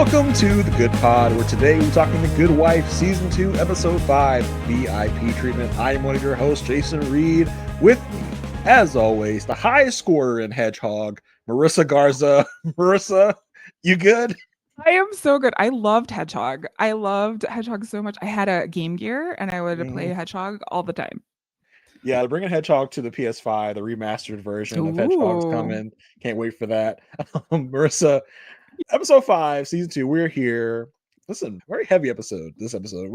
Welcome to The Good Pod, where today we're talking The Good Wife, Season 2, Episode 5, VIP Treatment. I am one of your hosts, Jason Reed. With me, as always, the highest scorer in Hedgehog, Marissa Garza. Marissa, you good? I am so good. I loved Hedgehog. I loved Hedgehog so much. I had a Game Gear and I would play Hedgehog all the time. Yeah, they're bringing Hedgehog to the PS5, the remastered version of Hedgehog's coming. Can't wait for that. Marissa, Episode 5, Season 2, we're here. Listen, very heavy episode, this episode.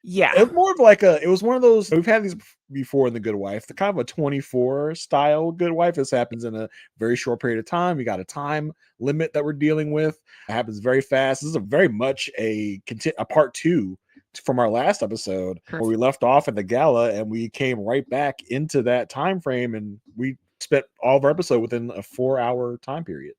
Yeah. It's more of like it was one of those, we've had these before in The Good Wife, the kind of a 24 style Good Wife. This happens in a very short period of time. We got a time limit that we're dealing with. It happens very fast. This is very much a part 2 from our last episode. Perfect. Where we left off at the gala and we came right back into that time frame, and we spent all of our episode within a 4-hour time period.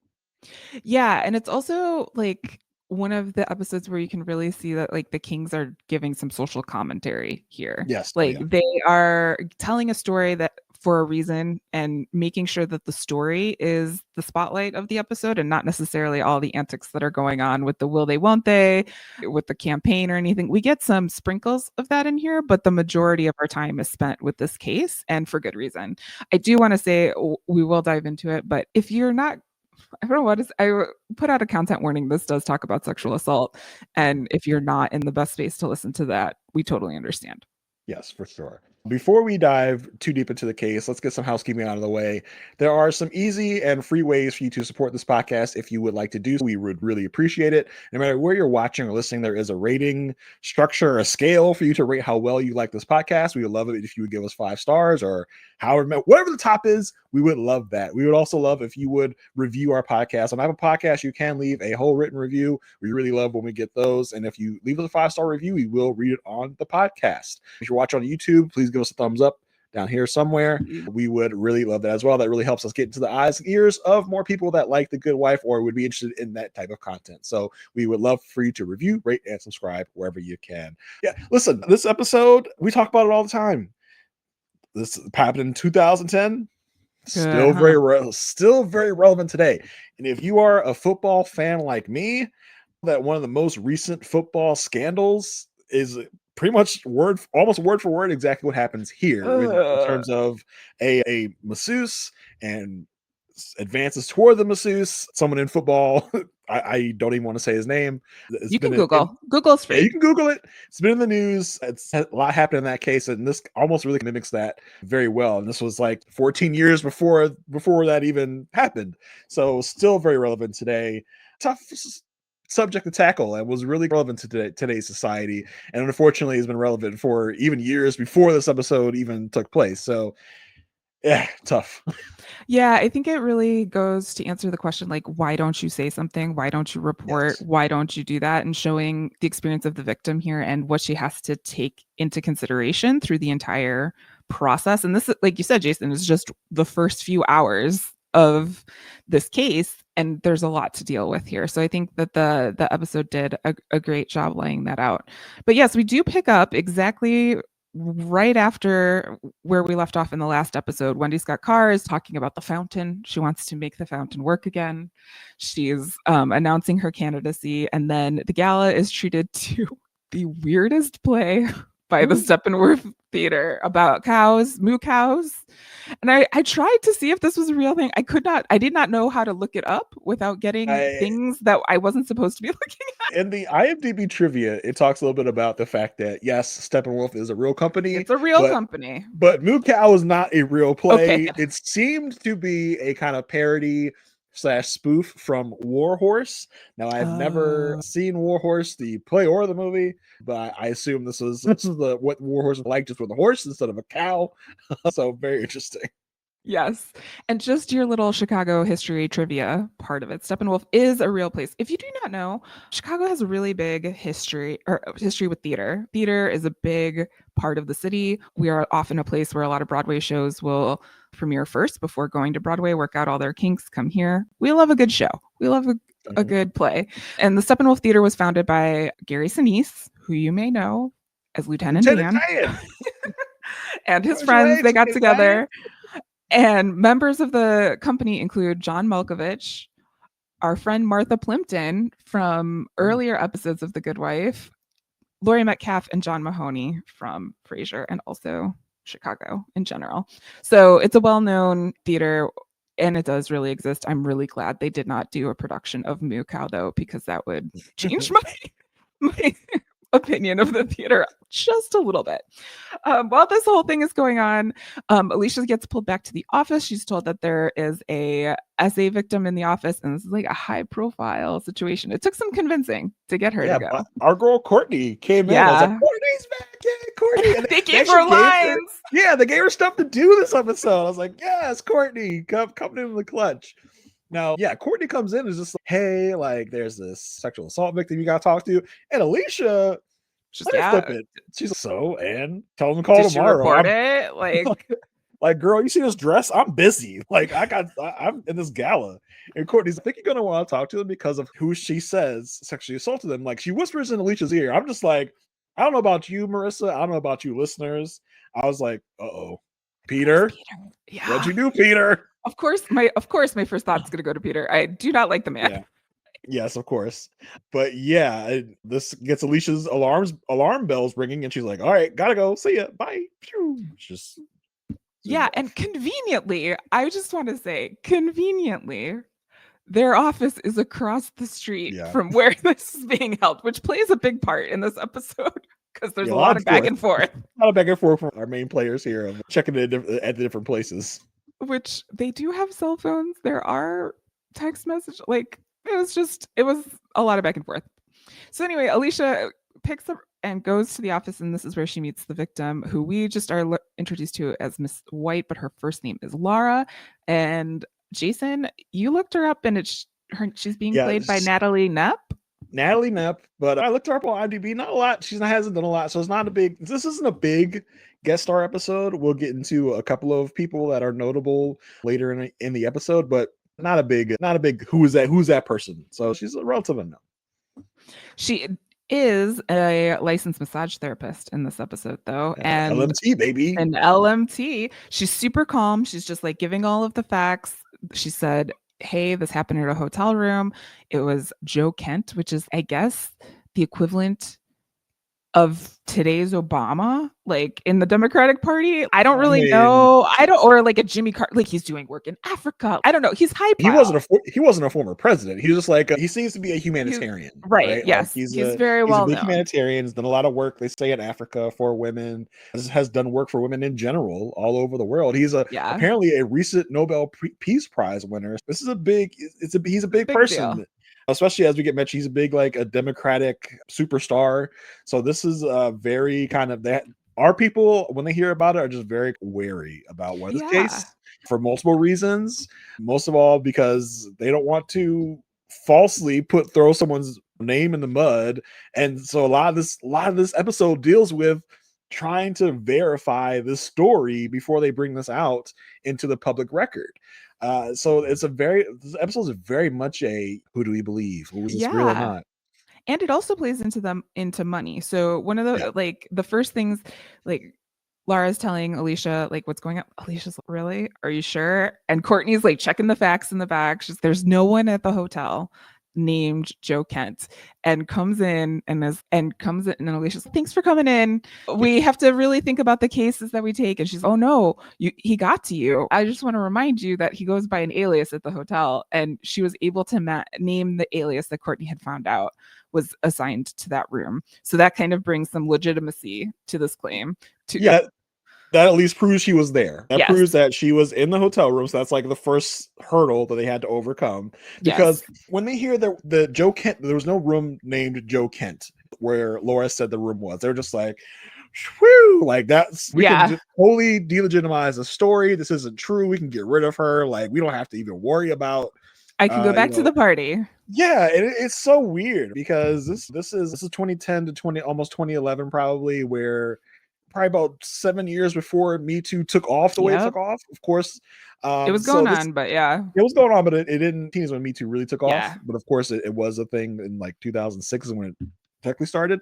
Yeah, and it's also like one of the episodes where you can really see that like the Kings are giving some social commentary here. Yes. Like they are telling a story that for a reason and making sure that the story is the spotlight of the episode and not necessarily all the antics that are going on with the will they, won't they, with the campaign or anything. We get some sprinkles of that in here, but the majority of our time is spent with this case, and for good reason. I do want to say we will dive into it, but if you're not, I don't know what is, I put out a content warning. This does talk about sexual assault. And if you're not in the best space to listen to that, we totally understand. Yes, for sure. Before we dive too deep into the case, let's get some housekeeping out of the way. There are some easy and free ways for you to support this podcast. If you would like to do so, we would really appreciate it. No matter where you're watching or listening, there is a rating structure, a scale for you to rate how well you like this podcast. We would love it if you would give us 5 stars or whatever the top is. We would love that. We would also love if you would review our podcast. On Apple Podcasts, you can leave a whole written review. We really love when we get those. And if you leave us a 5-star review, we will read it on the podcast. If you're watching on YouTube, please give us a thumbs up down here somewhere. We would really love that as well. That really helps us get into the eyes and ears of more people that like The Good Wife or would be interested in that type of content. So we would love for you to review, rate, and subscribe wherever you can. Yeah, listen, this episode, we talk about it all the time. This happened in 2010. Still very relevant today. And if you are a football fan like me, that one of the most recent football scandals is pretty much almost word for word exactly what happens here in terms of a masseuse and advances toward the masseuse. Someone in football, I don't even want to say his name. You can Google's free. Yeah, you can Google it. It's been in the news. It's a lot happened in that case, and this almost really mimics that very well. And this was like 14 years before that even happened, so still very relevant today. Tough subject to tackle, and was really relevant to today's society, and unfortunately has been relevant for even years before this episode even took place. So yeah, tough. Yeah, I think it really goes to answer the question, like, why don't you say something? Why don't you report? Yes. Why don't you do that? And showing the experience of the victim here and what she has to take into consideration through the entire process. And this, like you said, Jason, is just the first few hours of this case, and there's a lot to deal with here. So I think that the episode did a great job laying that out. But yes, we do pick up exactly right after where we left off in the last episode. Wendy Scott-Carr is talking about the fountain. She wants to make the fountain work again. She's announcing her candidacy, and then the gala is treated to the weirdest play by the Steppenwolf Theater about cows, moo cows. And I tried to see if this was a real thing. I did not know how to look it up without getting things that I wasn't supposed to be looking at. In the IMDb trivia, it talks a little bit about the fact that, yes, Steppenwolf is a real company. It's a real company. But Moo Cow is not a real play. Okay. It seemed to be a kind of parody / spoof from War Horse. Now, I've never seen War Horse, the play or the movie, but I assume this is what War Horse was like, just with a horse instead of a cow. So very interesting. Yes. And just your little Chicago history trivia part of it. Steppenwolf is a real place. If you do not know, Chicago has a really big history with theater. Theater is a big part of the city. We are often a place where a lot of Broadway shows will premiere first before going to Broadway, work out all their kinks, come here. We love a good show. We love a good play. And the Steppenwolf Theater was founded by Gary Sinise, who you may know as Lieutenant Dan. And his friends, they got together. And members of the company include John Malkovich, our friend Martha Plimpton from earlier episodes of The Good Wife, Laurie Metcalf, and John Mahoney from Frasier, and also Chicago in general. So it's a well-known theater, and it does really exist. I'm really glad they did not do a production of Moo Cow, though, because that would change my opinion of the theater just a little bit. While this whole thing is going on, Alicia gets pulled back to the office. She's told that there is a SA victim in the office, and this is like a high profile situation. It took some convincing to get her to go. Our girl Courtney came in. I was like, Courtney's back. Yeah, Courtney. And they gave her lines. They gave her stuff to do this episode. I was like, yes, Courtney, come in the clutch. Now, Courtney comes in and is just like, hey, like, there's this sexual assault victim you got to talk to. And Alicia, she's flip it. She's like, so, and tell them to call tomorrow. Report it? Like, girl, you see this dress? I'm busy. Like, I'm in this gala. And Courtney's, I think you're going to want to talk to them because of who she says sexually assaulted them. Like, she whispers in Alicia's ear. I'm just like, I don't know about you, Marissa. I don't know about you listeners. I was like, uh-oh. Peter? Yeah. What'd you do, Peter? Of course, my first thought is going to go to Peter. I do not like the man. Yeah. Yes, of course. But this gets Alicia's alarm bells ringing, and she's like, all right, gotta go. See ya. Bye. Just and conveniently, I just want to say, their office is across the street from where this is being held, which plays a big part in this episode because there's a lot of back and forth. A lot of back and forth from our main players here of checking it at the different places. Which they do have cell phones. There are text messages. Like, it was a lot of back and forth. So anyway, Alicia picks up and goes to the office, and this is where she meets the victim, who we just are introduced to as Miss White, but her first name is Laura. And Jason, you looked her up, and she's being played by Natalie Knepp. But I looked her up on IMDb. Not a lot. She hasn't done a lot, so it's not this isn't a big guest star episode. We'll get into a couple of people that are notable later in the episode, but not a big who's that person. So she's a relative unknown. She is a licensed massage therapist in this episode, though, and LMT, baby. An LMT. She's super calm. She's just like giving all of the facts. She said, hey, this happened at a hotel room. It was Joe Kent, which is, I guess, the equivalent of today's Obama, like in the Democratic Party. I don't really know. Or like a Jimmy Carter, like he's doing work in Africa. I don't know. He's high. He wasn't a former president. He was just like he seems to be a humanitarian, right? Yes, like he's very well known. Humanitarian. He's done a lot of work. They say in Africa for women. Has done work for women in general all over the world. He's apparently a recent Nobel Peace Prize winner. This is he's a big person. Deal. Especially as we get mentioned, he's a big, like a Democratic superstar. So this is very kind of that. Our people, when they hear about it, are just very wary about what is the case for multiple reasons. Most of all, because they don't want to falsely throw someone's name in the mud. And so a lot of this episode deals with trying to verify this story before they bring this out into the public record. So this episode is very much a who do we believe? Who is this real or not? And it also plays into money. So one of the like the first things, like Laura's telling Alicia like what's going on. Alicia's like, really? Are you sure? And Courtney's like checking the facts in the back. There's no one at the hotel named Joe Kent, and comes in and Alicia's like, thanks for coming in. We have to really think about the cases that we take. And she's, oh no, he got to you. I just want to remind you that he goes by an alias at the hotel, and she was able to name the alias that Courtney had found out was assigned to that room. So that kind of brings some legitimacy to this claim. That at least proves she was there. That proves that she was in the hotel room. So that's like the first hurdle that they had to overcome. Because when they hear the Joe Kent, there was no room named Joe Kent where Laura said the room was. They're just like, whew, like we can just totally delegitimize the story. This isn't true. We can get rid of her. Like we don't have to even worry about. I can go back to the party. Yeah, it's so weird because this is 2010 to almost 2011 probably, where probably about 7 years before Me Too took off the way it took off. Of course, it was going on, but it was going on, but it didn't. Teens when Me Too really took off, but of course it was a thing in like 2006 when it technically started.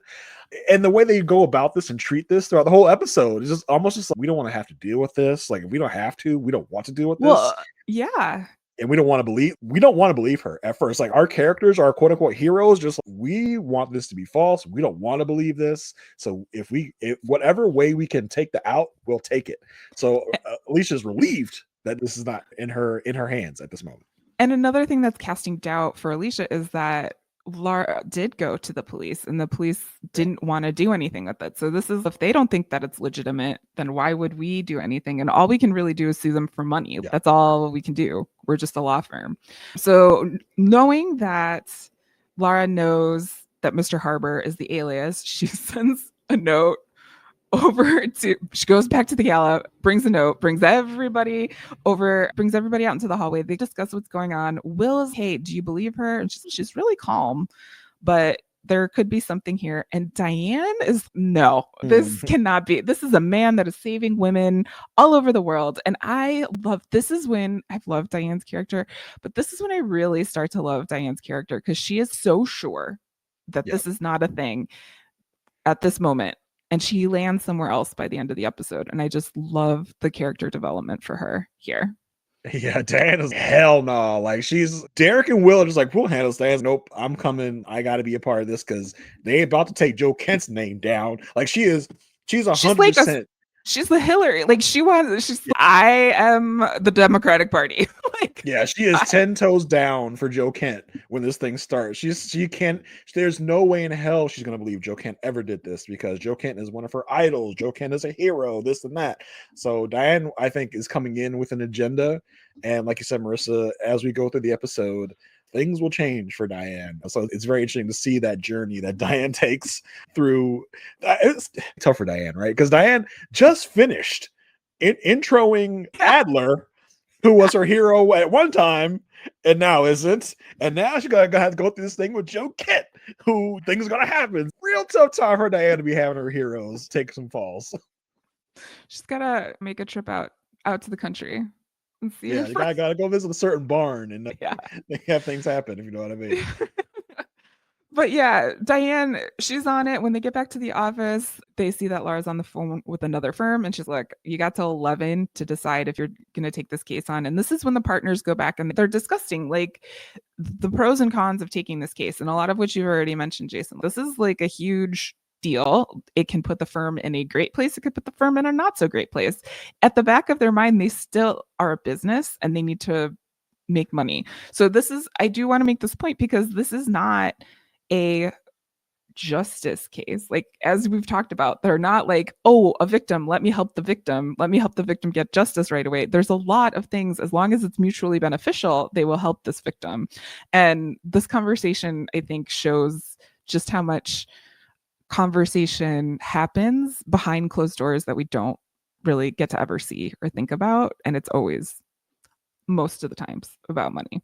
And the way they go about this and treat this throughout the whole episode is just almost just like, we don't want to have to deal with this. Like if we don't have to, we don't want to deal with this. Well, yeah. and we don't want to believe her at first. Like, our characters are quote unquote heroes, just like, we want this to be false. We don't want to believe this. So if whatever way we can take the out, we'll take it. So Alicia's relieved that this is not in her hands at this moment. And another thing that's casting doubt for Alicia is that Lara did go to the police and the police didn't want to do anything with it. So this is, if they don't think that it's legitimate, then why would we do anything? And all we can really do is sue them for money. Yeah. That's all we can do. We're just a law firm. So knowing that Lara knows that Mr. Harbor is the alias, she sends a note she goes back to the Gala, brings a note, brings everybody out into the hallway. They discuss what's going on. Will is, hey, do you believe her? And she's really calm, but there could be something here. And Diane is, no, this cannot be. This is a man that is saving women all over the world. And this is when I've loved Diane's character, but this is when I really start to love Diane's character, because she is so sure that this is not a thing at this moment. And she lands somewhere else by the end of the episode. And I just love the character development for her here. Yeah, Diane is hell no. Like, Derek and Will are just like, we'll handle Diane. Nope, I'm coming. I got to be a part of this because they about to take Joe Kent's name down. Like, she's 100%. She's the Hillary. Like, I am the Democratic Party. Like, yeah, she is 10 toes down for Joe Kent when this thing starts. She can't, there's no way in hell she's going to believe Joe Kent ever did this, because Joe Kent is one of her idols. Joe Kent is a hero, this and that. So Diane, I think, is coming in with an agenda. And like you said, Marissa, as we go through the episode, things will change for Diane. So it's very interesting to see that journey that Diane takes through. It's tough for Diane, right? Because Diane just finished introing Adler, who was her hero at one time and now isn't. And now she's going to have to go through this thing with Joe Kent, who things are going to happen. Real tough time for Diane to be having her heroes take some falls. She's got to make a trip out to the country. Yeah, you gotta go visit a certain barn and they have things happen, if you know what I mean. But yeah, Diane, she's on it. When they get back to the office, they see that Lara's on the phone with another firm, and she's like, you got till 11 to decide if you're going to take this case on. And this is when the partners go back and they're discussing like the pros and cons of taking this case, and a lot of which you've already mentioned, Jason. This is like a huge deal. It can put the firm in a great place. It could put the firm in a not so great place. At the back of their mind, they still are a business and they need to make money. So I do want to make this point, because this is not a justice case. Like, as we've talked about, they're not like, oh, a victim, let me help the victim get justice right away. There's a lot of things, as long as it's mutually beneficial, they will help this victim. And this conversation, I think, shows just how much conversation happens behind closed doors that we don't really get to ever see or think about. And it's always, most of the times, about money.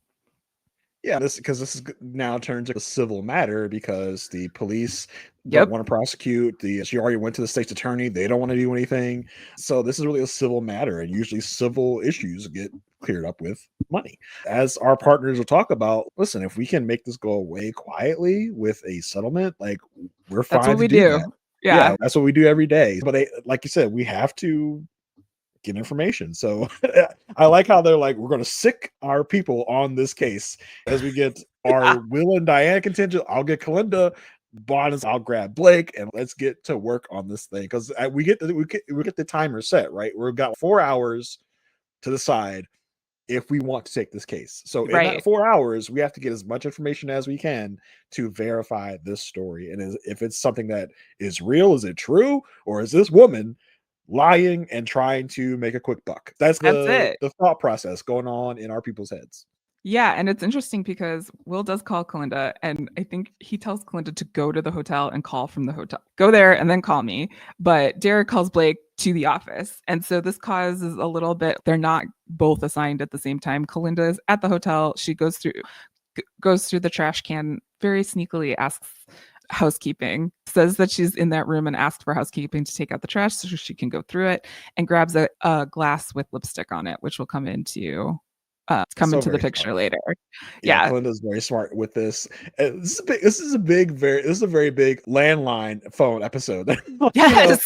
Yeah, this is now turned to a civil matter, because the police don't want to prosecute. She already went to the state's attorney. They don't want to do anything. So this is really a civil matter, and usually civil issues get cleared up with money. As our partners will talk about, listen, if we can make this go away quietly with a settlement, like, we're fine. That's what we do. That. Yeah, that's what we do every day. But like you said, we have to get information. So I like how they're like, we're going to sick our people on this case as we get our Will and Diane contingent. I'll get Kalinda, Bonus, I'll grab Blake, and let's get to work on this thing, because we get the timer set, right? We've got 4 hours to decide if we want to take this case. So in that 4 hours, we have to get as much information as we can to verify this story. And if it's something that is real, is it true, or is this woman lying and trying to make a quick buck? That's the thought process going on in our people's heads. Yeah, and it's interesting because Will does call Kalinda, and I think he tells Kalinda to go to the hotel and call from the hotel. Go there and then call me. But Derek calls Blake to the office. And so this causes a little bit, they're not both assigned at the same time. Kalinda is at the hotel. She goes through the trash can, very sneakily asks housekeeping, says that she's in that room and asks for housekeeping to take out the trash so she can go through it, and grabs a glass with lipstick on it, which will come into the picture later. Yeah, Kalinda's very smart with this. This is a very big landline phone episode. Yes.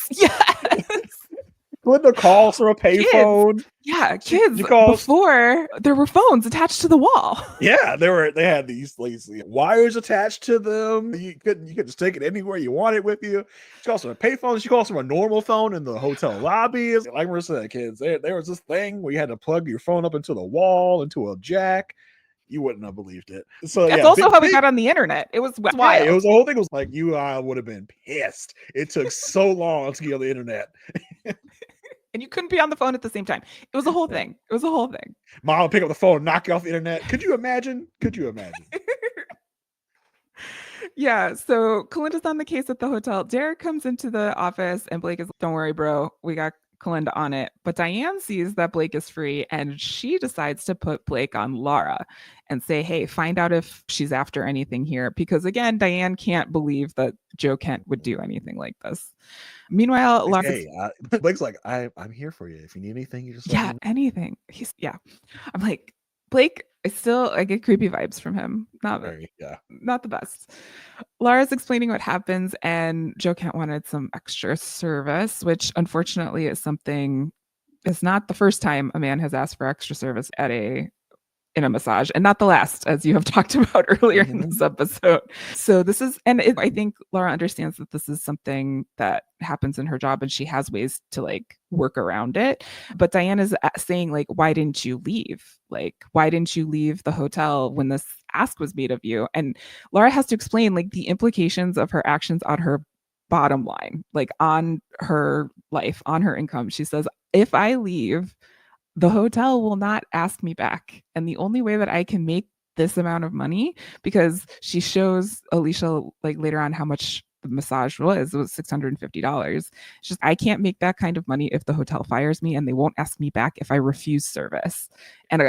Linda calls from a Kids. payphone. Yeah, kids She calls. before there were phones attached to the wall. Yeah, they had these wires attached to them. You could just take it anywhere you want it with you. She calls from a payphone. She calls from a normal phone in the hotel lobby. Like Marissa said, kids, there was this thing where you had to plug your phone up into the wall, into a jack. You wouldn't have believed it. So That's yeah, also how we got on the internet. It was wild. Yeah, it was the whole thing was like you would have been pissed. It took so long to get on the internet. And you couldn't be on the phone at the same time. It was a whole thing. It was a whole thing. Mom would pick up the phone, knock you off the internet. Could you imagine? Yeah, so Kalinda's on the case at the hotel. Derek comes into the office and Blake is, don't worry, bro. We got Kalinda on it. But Diane sees that Blake is free and she decides to put Blake on Laura and say, hey, find out if she's after anything here. Because again, Diane can't believe that Joe Kent would do anything like this. Meanwhile, Laura, hey, Blake's like, I'm here for you. If you need anything, you just yeah, anything. I'm like, Blake, I get creepy vibes from him. Not the best. Laura's explaining what happens, and Joe Kent wanted some extra service, which unfortunately is not the first time a man has asked for extra service in a massage, and not the last, as you have talked about earlier in this episode. So I think Laura understands that this is something that happens in her job and she has ways to work around it. But Diane is saying why didn't you leave? Why didn't you leave the hotel when this ask was made of you? And Laura has to explain the implications of her actions on her bottom line, on her life, on her income. She says, if I leave, the hotel will not ask me back. And the only way that I can make this amount of money, because she shows Alicia later on how much the massage was $650. It's just, I can't make that kind of money if the hotel fires me, and they won't ask me back if I refuse service. And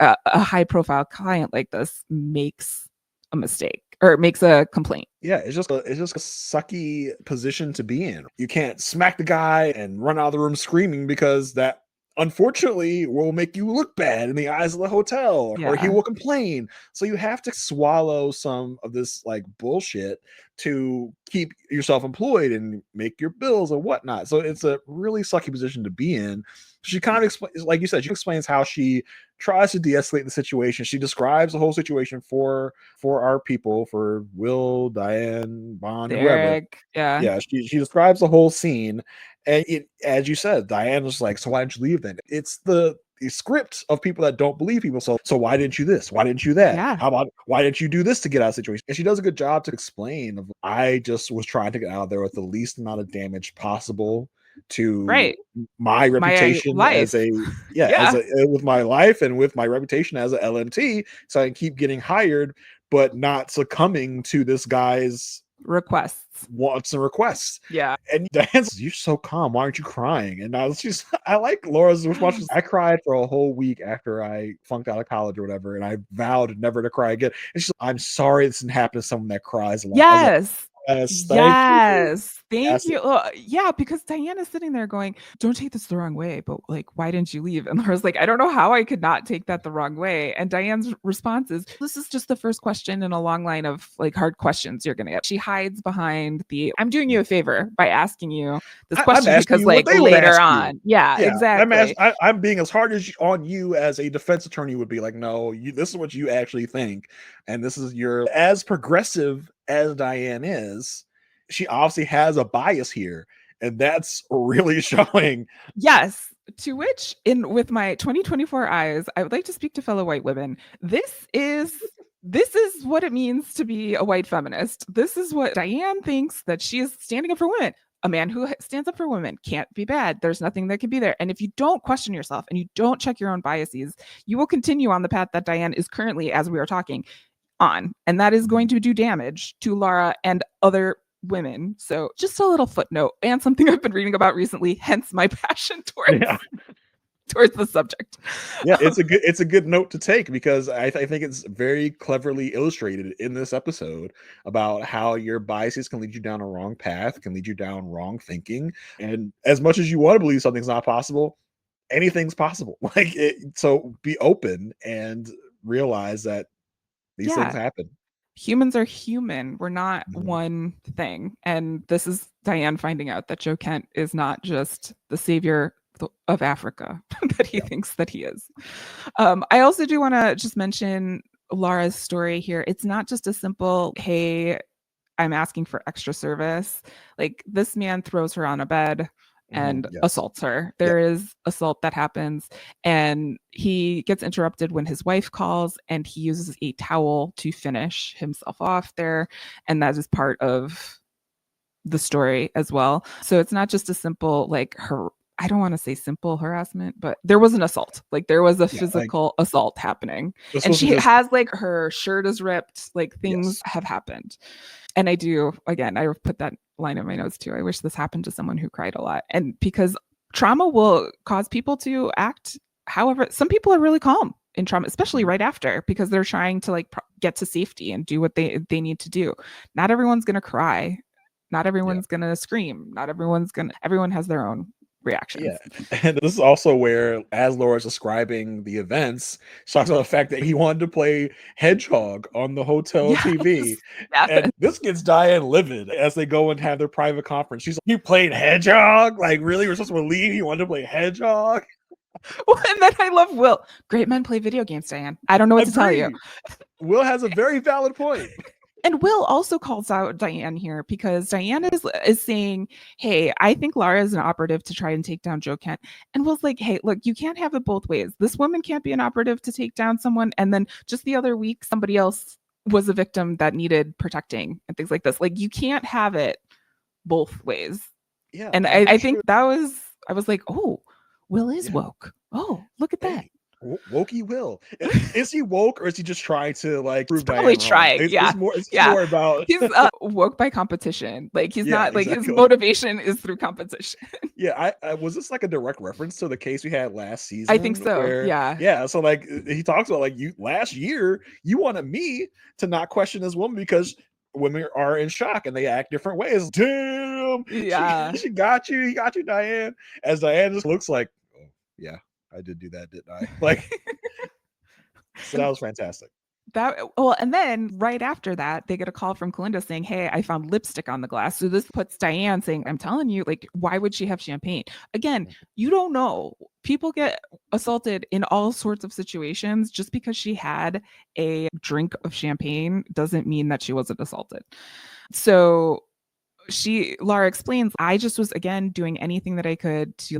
a high profile client like this makes a mistake or makes a complaint. Yeah, it's just a sucky position to be in. You can't smack the guy and run out of the room screaming, because that unfortunately will make you look bad in the eyes of the hotel, or he will complain. So you have to swallow some of this bullshit to keep yourself employed and make your bills and whatnot. So it's a really sucky position to be in. She kind of explains, like you said, she explains how she tries to de-escalate the situation. She describes the whole situation for our people, for Will, Diane, Bond, Derek, whoever. Yeah, she describes the whole scene. And as you said, Diane was like, so why didn't you leave then? It's the script of people that don't believe people. So why didn't you this? Why didn't you that? Yeah. How about, why didn't you do this to get out of the situation? And she does a good job to explain, I just was trying to get out of there with the least amount of damage possible to my reputation as with my life and with my reputation as a LMT, so I can keep getting hired, but not succumbing to this guy's wants and requests. Yeah. And Diane's, you're so calm, why aren't you crying? And I like Laura's response. I cried for a whole week after I flunked out of college or whatever, and I vowed never to cry again. And she's like, I'm sorry this didn't happen to someone that cries a lot. Yes. Thank you. Yeah, because Diane is sitting there going, don't take this the wrong way, but why didn't you leave? And Laura's like, I don't know how I could not take that the wrong way. And Diane's response is, this is just the first question in a long line of hard questions you're gonna get. She hides behind I'm doing you a favor by asking you this question, because later on. Yeah, exactly. I'm being as hard on you as a defense attorney would be. No, this is what you actually think, and this is as progressive as Diane is, she obviously has a bias here, and that's really showing. Yes. To which, with my 2024 eyes, I would like to speak to fellow white women. This is what it means to be a white feminist. This is what Diane thinks, that she is standing up for women. A man who stands up for women can't be bad. There's nothing that can be there. And if you don't question yourself and you don't check your own biases, you will continue on the path that Diane is currently, as we are talking, on, and that is going to do damage to Laura and other women. So just a little footnote, and something I've been reading about recently, hence my passion towards the subject. Yeah, it's a good note to take, because I think it's very cleverly illustrated in this episode about how your biases can lead you down a wrong path, can lead you down wrong thinking. And as much as you want to believe something's not possible, anything's possible. So be open and realize that these things happen. Humans are human. We're not one thing. And this is Diane finding out that Joe Kent is not just the savior of Africa that he thinks that he is. I also do want to just mention Laura's story here. It's not just a simple, hey, I'm asking for extra service. Like, this man throws her on a bed and assaults her. There is assault that happens, and he gets interrupted when his wife calls, and he uses a towel to finish himself off there. And that is part of the story as well. So it's not just a simple, like, I don't want to say simple harassment, but there was an assault. Like, there was a physical assault happening. And she has, like, her shirt is ripped, like, things have happened. And I do, again, I put that line in my notes too. I wish this happened to someone who cried a lot. And because trauma will cause people to act. However, some people are really calm in trauma, especially right after, because they're trying to, like, get to safety and do what they need to do. Not everyone's going to cry. Not everyone's going to scream. Not everyone has their own reactions. Yeah. And this is also where, as Laura's describing the events, she talks about the fact that he wanted to play Hedgehog on the hotel TV. And this gets Diane livid as they go and have their private conference. She's like, "You played Hedgehog? Like, really? We're supposed to believe he wanted to play Hedgehog?" And then I love Will. Great men play video games, Diane. I don't know what to tell you. Will has a very valid point. And Will also calls out Diane here, because Diane is saying, hey, I think Laura is an operative to try and take down Joe Kent. And Will's like, hey, look, you can't have it both ways. This woman can't be an operative to take down someone, and then just the other week, somebody else was a victim that needed protecting and things like this. Like, you can't have it both ways. Yeah. And I think I was like, oh, Will is woke. Oh, look at that. Wokey Will. Is he woke, or is he just trying to, like, prove Diane probably trying? It's more about he's woke by competition. Like, he's not like, his motivation is through competition. I was this like a direct reference to the case we had last season? I think so. Yeah. So, like, he talks about, like, last year you wanted me to not question this woman because women are in shock and they act different ways. Damn. Yeah. She got you. He got you, Diane. As Diane just looks like, oh yeah, I did do that, didn't I? Like, so that was fantastic. And then right after that, they get a call from Kalinda saying, hey, I found lipstick on the glass. So this puts Diane saying, I'm telling you, like, why would she have champagne? Again, you don't know. People get assaulted in all sorts of situations. Just because she had a drink of champagne doesn't mean that she wasn't assaulted. So Laura explains, I just was, again, doing anything that I could to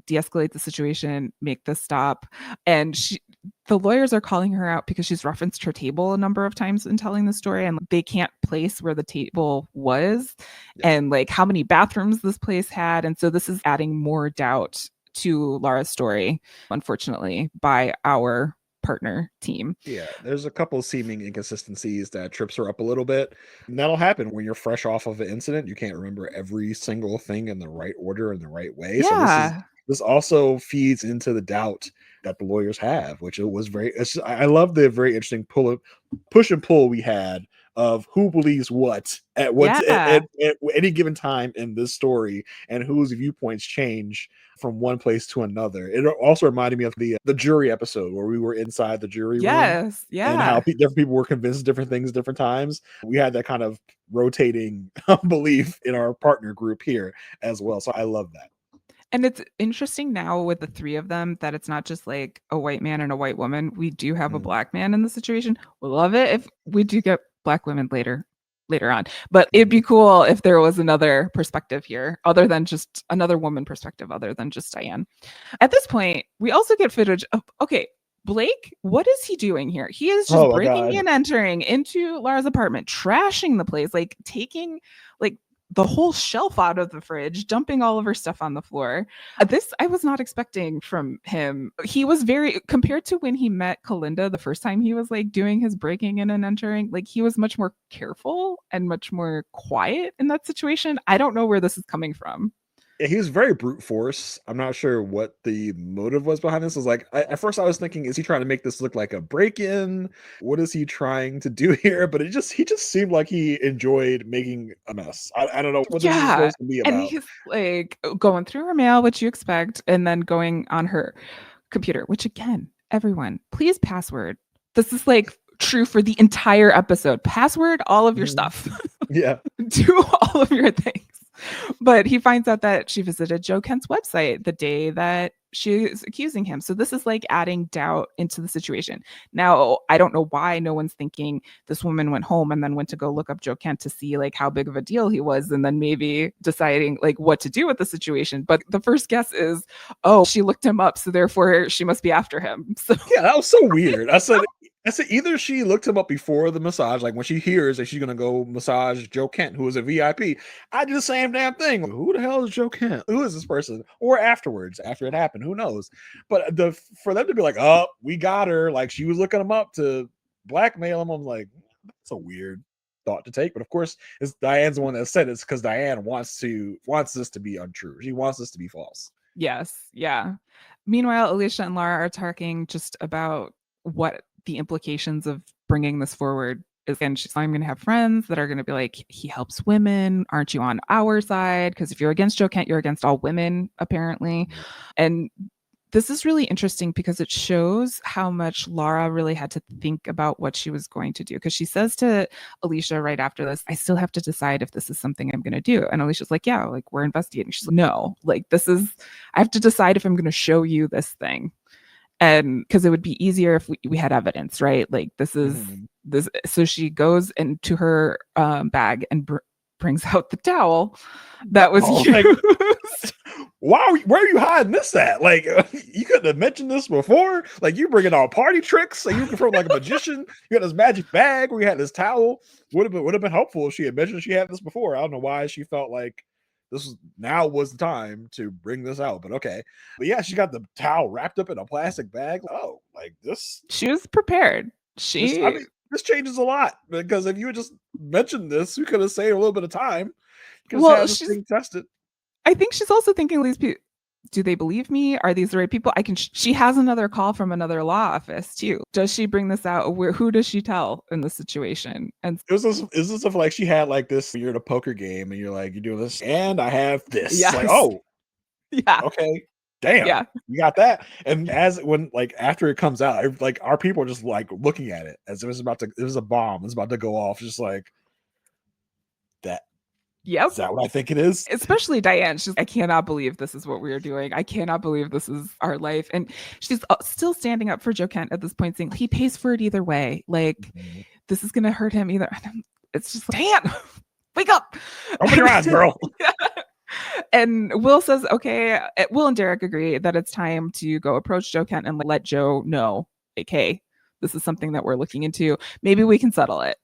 de-escalate the situation, make this stop. And the lawyers are calling her out because she's referenced her table a number of times in telling the story, and they can't place where the table was and, like, how many bathrooms this place had. And so this is adding more doubt to Laura's story, unfortunately, by our partner team. Yeah, there's a couple of seeming inconsistencies that trips her up a little bit. And that'll happen when you're fresh off of an incident. You can't remember every single thing in the right order and the right way. Yeah. So this also feeds into the doubt that the lawyers have, which it was I love the very interesting push and pull we had of who believes what at any given time in this story, and whose viewpoints change from one place to another. It also reminded me of the jury episode where we were inside the jury room. Yes, and how different people were convinced of different things different times. We had that kind of rotating belief in our partner group here as well. So I love that. And it's interesting now with the three of them that it's not just like a white man and a white woman. We do have a black man in the situation. We'll love it if we do get black women later on. But it'd be cool if there was another perspective here, other than just another woman perspective, other than just Diane. At this point, we also get footage of, okay, Blake, what is he doing here? He is just breaking and entering into Laura's apartment, trashing the place, like taking like the whole shelf out of the fridge, dumping all of her stuff on the floor. This I was not expecting from him. He was very, compared to when he met Kalinda the first time he was like doing his breaking in and entering, like he was much more careful and much more quiet in that situation. I don't know where this is coming from. Yeah, he was very brute force. I'm not sure what the motive was behind this. It was like, at first I was thinking, is he trying to make this look like a break-in? What is he trying to do here? But he just seemed like he enjoyed making a mess. I don't know what this is supposed to be about. And he's like going through her mail, which you expect, and then going on her computer, which again, everyone, please password. This is like true for the entire episode. Password all of your stuff. Yeah. Do all of your things. But he finds out that she visited Joe Kent's website the day that she is accusing him. So this is like adding doubt into the situation. Now, I don't know why no one's thinking this woman went home and then went to go look up Joe Kent to see like how big of a deal he was and then maybe deciding like what to do with the situation. But the first guess is, oh, she looked him up, so therefore she must be after him. So Yeah, that was so weird. I said either she looked him up before the massage, like when she hears that she's gonna go massage Joe Kent, who is a VIP. I did the same damn thing. Who the hell is Joe Kent? Who is this person? Or afterwards, after it happened, who knows? But for them to be like, oh, we got her, like she was looking him up to blackmail him. I'm like, that's a weird thought to take. But of course, it's Diane's the one that said it's because Diane wants this to be untrue. She wants this to be false. yes, yeah. Meanwhile, Alicia and Laura are talking just about what the implications of bringing this forward is. And she's like, I'm going to have friends that are going to be like, he helps women. Aren't you on our side? Because if you're against Joe Kent, you're against all women, apparently. And this is really interesting because it shows how much Laura really had to think about what she was going to do. Because she says to Alicia right after this, I still have to decide if this is something I'm going to do. And Alicia's like, yeah, like we're investigating. She's like, no, like I have to decide if I'm going to show you this thing. And because it would be easier if we had evidence, right? Like this is this. So she goes into her bag and brings out the towel that was used. Where are you hiding this at? Like, you couldn't have mentioned this before. Like, you bringing all party tricks. Like, you perform like a magician. You got this magic bag where you had this towel. Would have been helpful if she had mentioned she had this before. I don't know why she felt like now was the time to bring this out, but okay. But yeah, she got the towel wrapped up in a plastic bag. Oh, like this. She was prepared. This changes a lot because if you had just mentioned this, we could have saved a little bit of time. Well, she's being tested. I think she's also thinking these people, do they believe me? Are these the right people? She has another call from another law office too. Does she bring this out? Who does she tell in this situation? And is this stuff like she had like this, you're at a poker game and you're like, you're doing this and I have this. Yes. Like, oh, yeah. Okay. Damn. Yeah. You got that. And after it comes out, like our people are just like looking at it as if it was a bomb. It's about to go off. Just like that. Yep. Is that what I think it is? Especially Diane. She's, I cannot believe this is what we are doing. I cannot believe this is our life. And she's still standing up for Joe Kent at this point, saying he pays for it either way. Like, this is going to hurt him either. It's just like, Diane, wake up. Open your eyes, girl. Yeah. And Will says, okay, Will and Derek agree that it's time to go approach Joe Kent and let Joe know, like, hey, this is something that we're looking into. Maybe we can settle it.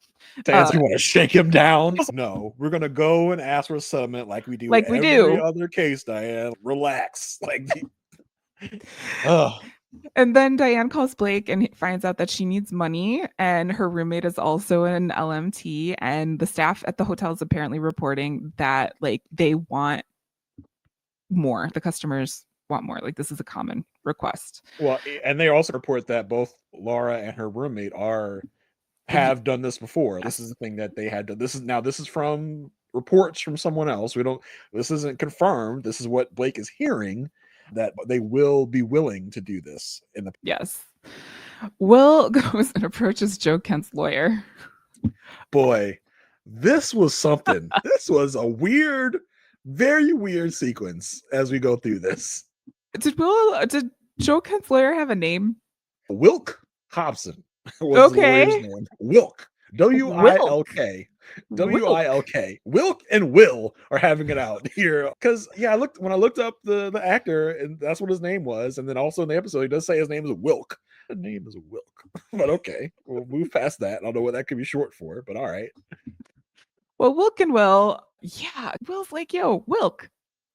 Diane, you want to shake him down? No, we're gonna go and ask for a settlement like we do every other case. Diane, relax. Like, And then Diane calls Blake and finds out that she needs money, and her roommate is also an LMT, and the staff at the hotel is apparently reporting that like they want more. The customers want more. Like, this is a common request. Well, and they also report that both Laura and her roommate have done this before. This is the thing that they had to. This is from reports from someone else. This isn't confirmed. This is what Blake is hearing, that they will be willing to do this in the. Yes. Will goes and approaches Joe Kent's lawyer. Boy, this was something. This was a very weird sequence as we go through this. Did Joe Kent's lawyer have a name? Wilk Hobson was the lawyer's name. Wilk. W-I-L-K. W-I-L-K. Wilk and Will are having it out here. Because when I looked up the actor, and that's what his name was, and then also in the episode he does say his name is Wilk. The name is Wilk. But okay, we'll move past that. I don't know what that could be short for, but all right. Well, Wilk and Will, yeah, Will's like, yo, Wilk,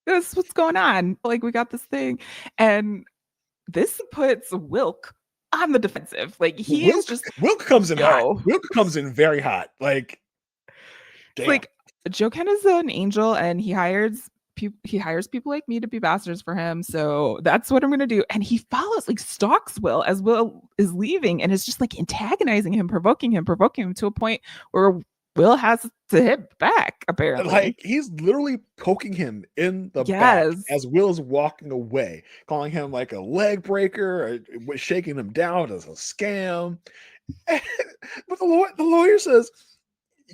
this is what's going on. Like, we got this thing. And this puts Wilk on the defensive. Like, Wilk comes in hot. Wilk comes in very hot. Like, damn. Like, Joe Kent is an angel, and he hires people like me to be bastards for him. So that's what I'm going to do. And he stalks Will as Will is leaving, and is just like antagonizing him, provoking him to a point where Will has to hit back, apparently. Like, he's literally poking him in the back as Will is walking away, calling him like a leg breaker, or shaking him down as a scam. But the lawyer says,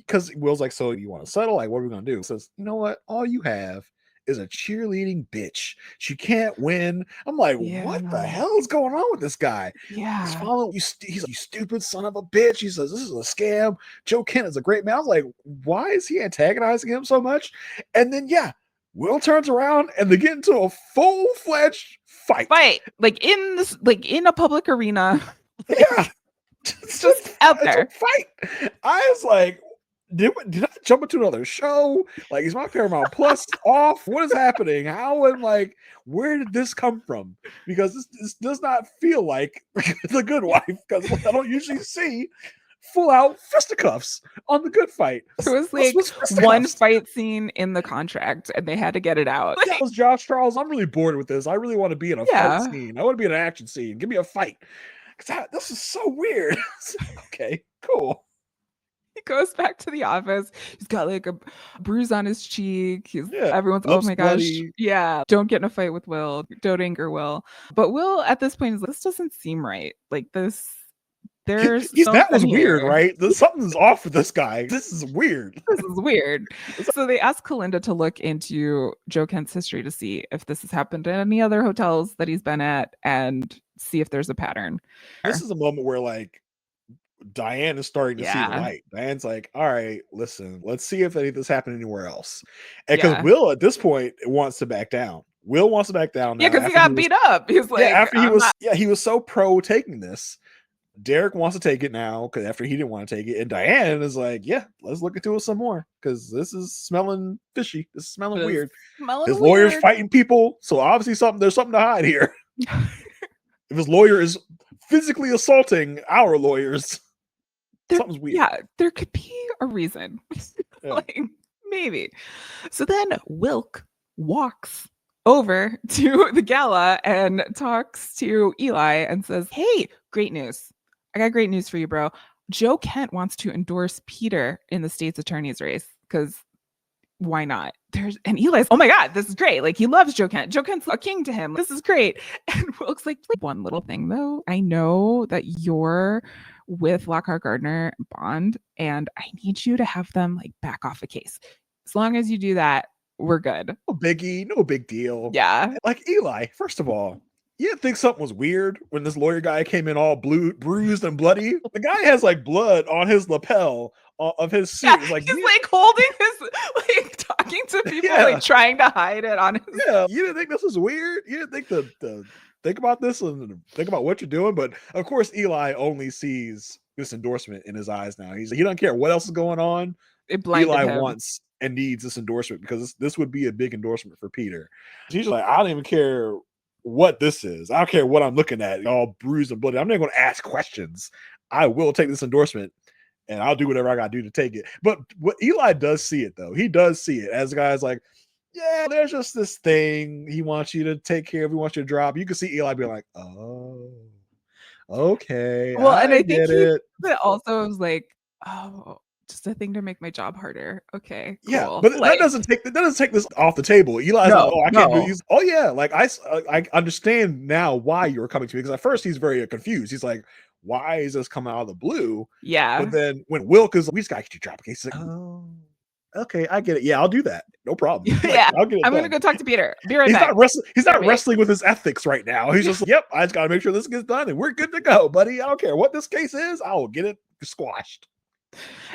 because Will's like, so you want to settle? Like, what are we gonna do? Says, you know what? All you have is a cheerleading bitch. She can't win. I'm like, what the Yeah. hell is going on with this guy? He's Yeah. following you. He's like, you stupid son of a bitch. He says, this is a scam. Joe Kent is a great man. I was like, why is he antagonizing him so much? And then, yeah, Will turns around and they get into a full-fledged fight. Like in this, like in a public arena. Yeah. Just out there. Fight. I was like, did I jump into another show? Like, is my Paramount Plus off? What is happening? How and like, where did this come from? Because this does not feel like The Good Wife, because I don't usually see full out fisticuffs on The Good Fight. It was like one fight scene in the contract and they had to get it out. That was Josh Charles. I'm really bored with this. I really want to be in a fight scene. I want to be in an action scene. Give me a fight. This is so weird. Okay, cool. He goes back to the office. He's got like a bruise on his cheek. Everyone's, oh my gosh. Bloody. Yeah. Don't get in a fight with Will. Don't anger Will. But Will at this point is like, this doesn't seem right. Like this, there's that was weird, right? Something's off with this guy. This is weird. This is weird. So they asked Kalinda to look into Joe Kent's history to see if this has happened in any other hotels that he's been at and see if there's a pattern. This is a moment where like Diane is starting to see the light. Diane's like, all right, listen, let's see if any of this happened anywhere else. And because Will at this point wants to back down. Will wants to back down now. Yeah, because he got beat up. He's like, he was so pro taking this. Derek wants to take it now because after he didn't want to take it, and Diane is like, yeah, let's look into it some more because this is smelling fishy. This is smelling weird. His lawyer's fighting people, so obviously there's something to hide here. If his lawyer is physically assaulting our lawyers, something's weird. Yeah, there could be a reason. Like, maybe. So then Wilk walks over to the gala and talks to Eli and says, hey, great news. I got great news for you, bro. Joe Kent wants to endorse Peter in the state's attorney's race because why not? And Eli's, oh my God, this is great. Like, he loves Joe Kent. Joe Kent's a king to him. This is great. And Wilk's like, one little thing though. I know that you're with Lockhart Gardner Bond, and I need you to have them like back off a case. As long as you do that, we're good. No biggie, no big deal. Yeah. Like Eli, first of all, you didn't think something was weird when this lawyer guy came in all bruised and bloody? The guy has like blood on his lapel of his suit. Yeah, like, he's like holding his, like talking to people, like trying to hide it on his. Yeah, you didn't think this was weird? You didn't think the think about this and think about what you're doing? But of course, Eli only sees this endorsement in his eyes now. He doesn't care what else is going on. Eli wants and needs this endorsement because this would be a big endorsement for Peter. He's like, I don't even care what this is. I don't care what I'm looking at, all bruised and bloody. I'm not going to ask questions. I will take this endorsement and I'll do whatever I got to do to take it. But what Eli does see it though. He does see it as the guy's like, yeah, there's just this thing he wants you to take care of. He wants you to drop. You can see Eli being like, oh, okay. Well, and I think he also was like, oh, just a thing to make my job harder. Okay, cool. Yeah, but like, that doesn't take this off the table. Eli's like, oh, I can't do these. Oh yeah, like I understand now why you were coming to me, because at first he's very confused. He's like, why is this coming out of the blue? Yeah. But then when Wilk is like, we just gotta get you drop a case, he's like, oh, okay, I get it. Yeah, I'll do that. No problem. Like, yeah, I'm gonna go talk to Peter. Be right back. He's not wrestling with his ethics right now. He's just like, yep, I just gotta make sure this gets done and we're good to go, buddy. I don't care what this case is. I will get it squashed.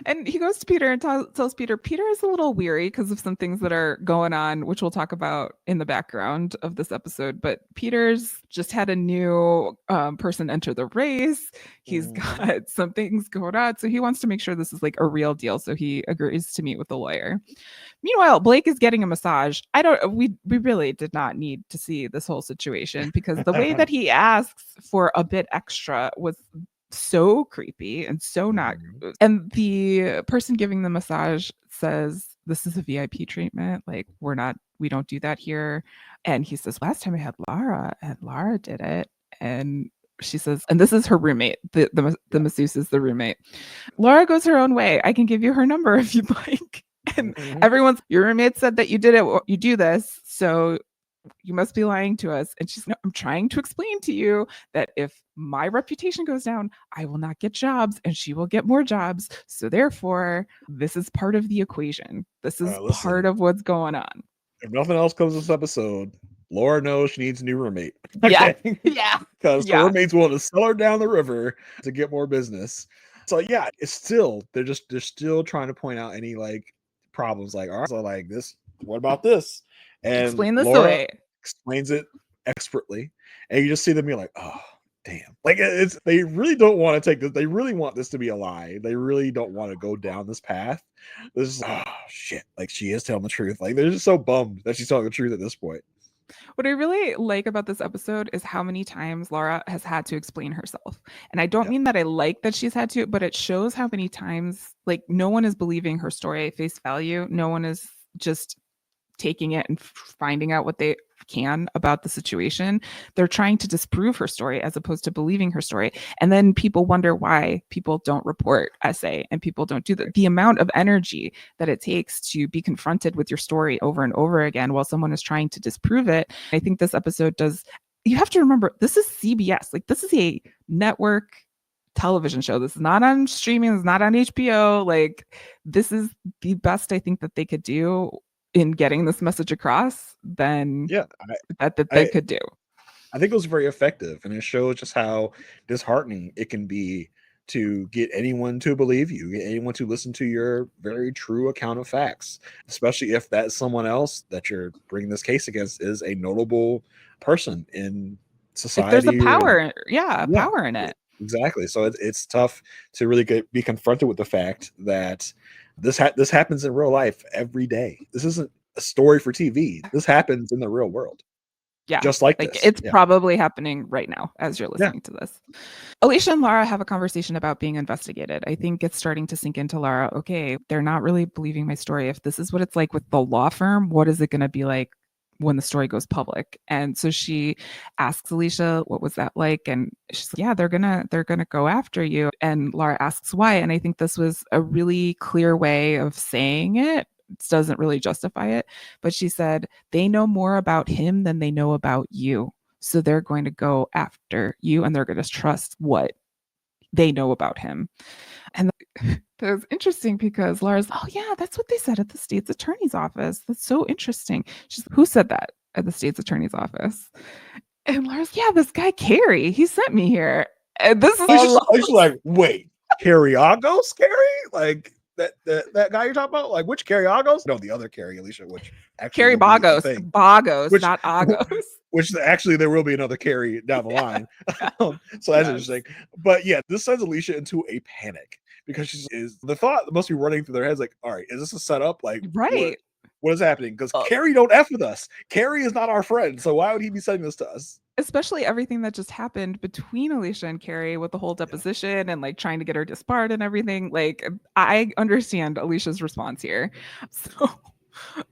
And he goes to Peter and tells Peter is a little weary because of some things that are going on, which we'll talk about in the background of this episode. But Peter's just had a new person enter the race. He's got some things going on. So he wants to make sure this is like a real deal. So he agrees to meet with the lawyer. Meanwhile, Blake is getting a massage. We really did not need to see this whole situation because the way that he asks for a bit extra was so creepy and so not. And the person giving the massage says, this is a VIP treatment. Like, we don't do that here. And he says, last time I had Lara and Lara did it. And she says, and this is her roommate. The masseuse is the roommate. Lara goes her own way. I can give you her number if you'd like. And everyone's, your roommate said that you did it. You do this. So You must be lying to us. And she's, no, I'm trying to explain to you that if my reputation goes down, I will not get jobs and she will get more jobs. So therefore, this is part of the equation. This is part of what's going on. If nothing else comes this episode, Laura knows she needs a new roommate. Okay? Yeah. Because the roommate's willing to sell her down the river to get more business. So yeah, it's still, they're still trying to point out any like problems. Like, all right, so like this, what about this? And explain this Laura away. Explains it expertly. And you just see them be like, oh, damn. Like they really don't want to take this. They really want this to be a lie. They really don't want to go down this path. This is, oh shit. Like she is telling the truth. Like they're just so bummed that she's telling the truth at this point. What I really like about this episode is how many times Laura has had to explain herself. And I don't mean that I like that she's had to, but it shows how many times, like, no one is believing her story at face value. No one is just taking it and finding out what they can about the situation. They're trying to disprove her story as opposed to believing her story. And then people wonder why people don't report essay and people don't do that. The amount of energy that it takes to be confronted with your story over and over again while someone is trying to disprove it. I think this episode does. You have to remember, this is CBS. Like, this is a network television show. This is not on streaming. It's not on HBO. Like, this is the best I think that they could do in getting this message across than that they could do. I think it was very effective, and it shows just how disheartening it can be to get anyone to believe you, get anyone to listen to your very true account of facts, especially if that someone else that you're bringing this case against is a notable person in society. If there's a power, power in it. Exactly. So it's tough to really be confronted with the fact that this happens in real life every day. This isn't a story for TV. This happens in the real world. Yeah. Just like this. It's probably happening right now as you're listening to this. Alicia and Laura have a conversation about being investigated. I think it's starting to sink into Laura. Okay, they're not really believing my story. If this is what it's like with the law firm, what is it going to be like when the story goes public? And so she asks Alicia, what was that like? And she's like, yeah, they're gonna go after you. And Laura asks why. And I think this was a really clear way of saying it. It doesn't really justify it, but she said they know more about him than they know about you. So they're going to go after you and they're going to trust what they know about him. And that was interesting because Laura's, oh yeah, that's what they said at the state's attorney's office. That's so interesting. She's, who said that at the state's attorney's office? And Laura's, yeah, this guy Carrie, he sent me here. And this is she's like, wait, Carrie Agos? Carrie? Like that guy you're talking about? Like which Carrie Agos? No, the other Carrie, Alicia, which actually Carrie Bogos. Bogos, not Agos. Which actually there will be another Carrie down the line. So that's interesting. But yeah, this sends Alicia into a panic because the thought that must be running through their heads like, all right, is this a setup? Like, right. What is happening? Because Carrie don't F with us. Carrie is not our friend. So why would he be sending this to us? Especially everything that just happened between Alicia and Carrie with the whole deposition and like trying to get her disbarred and everything. Like, I understand Alicia's response here. So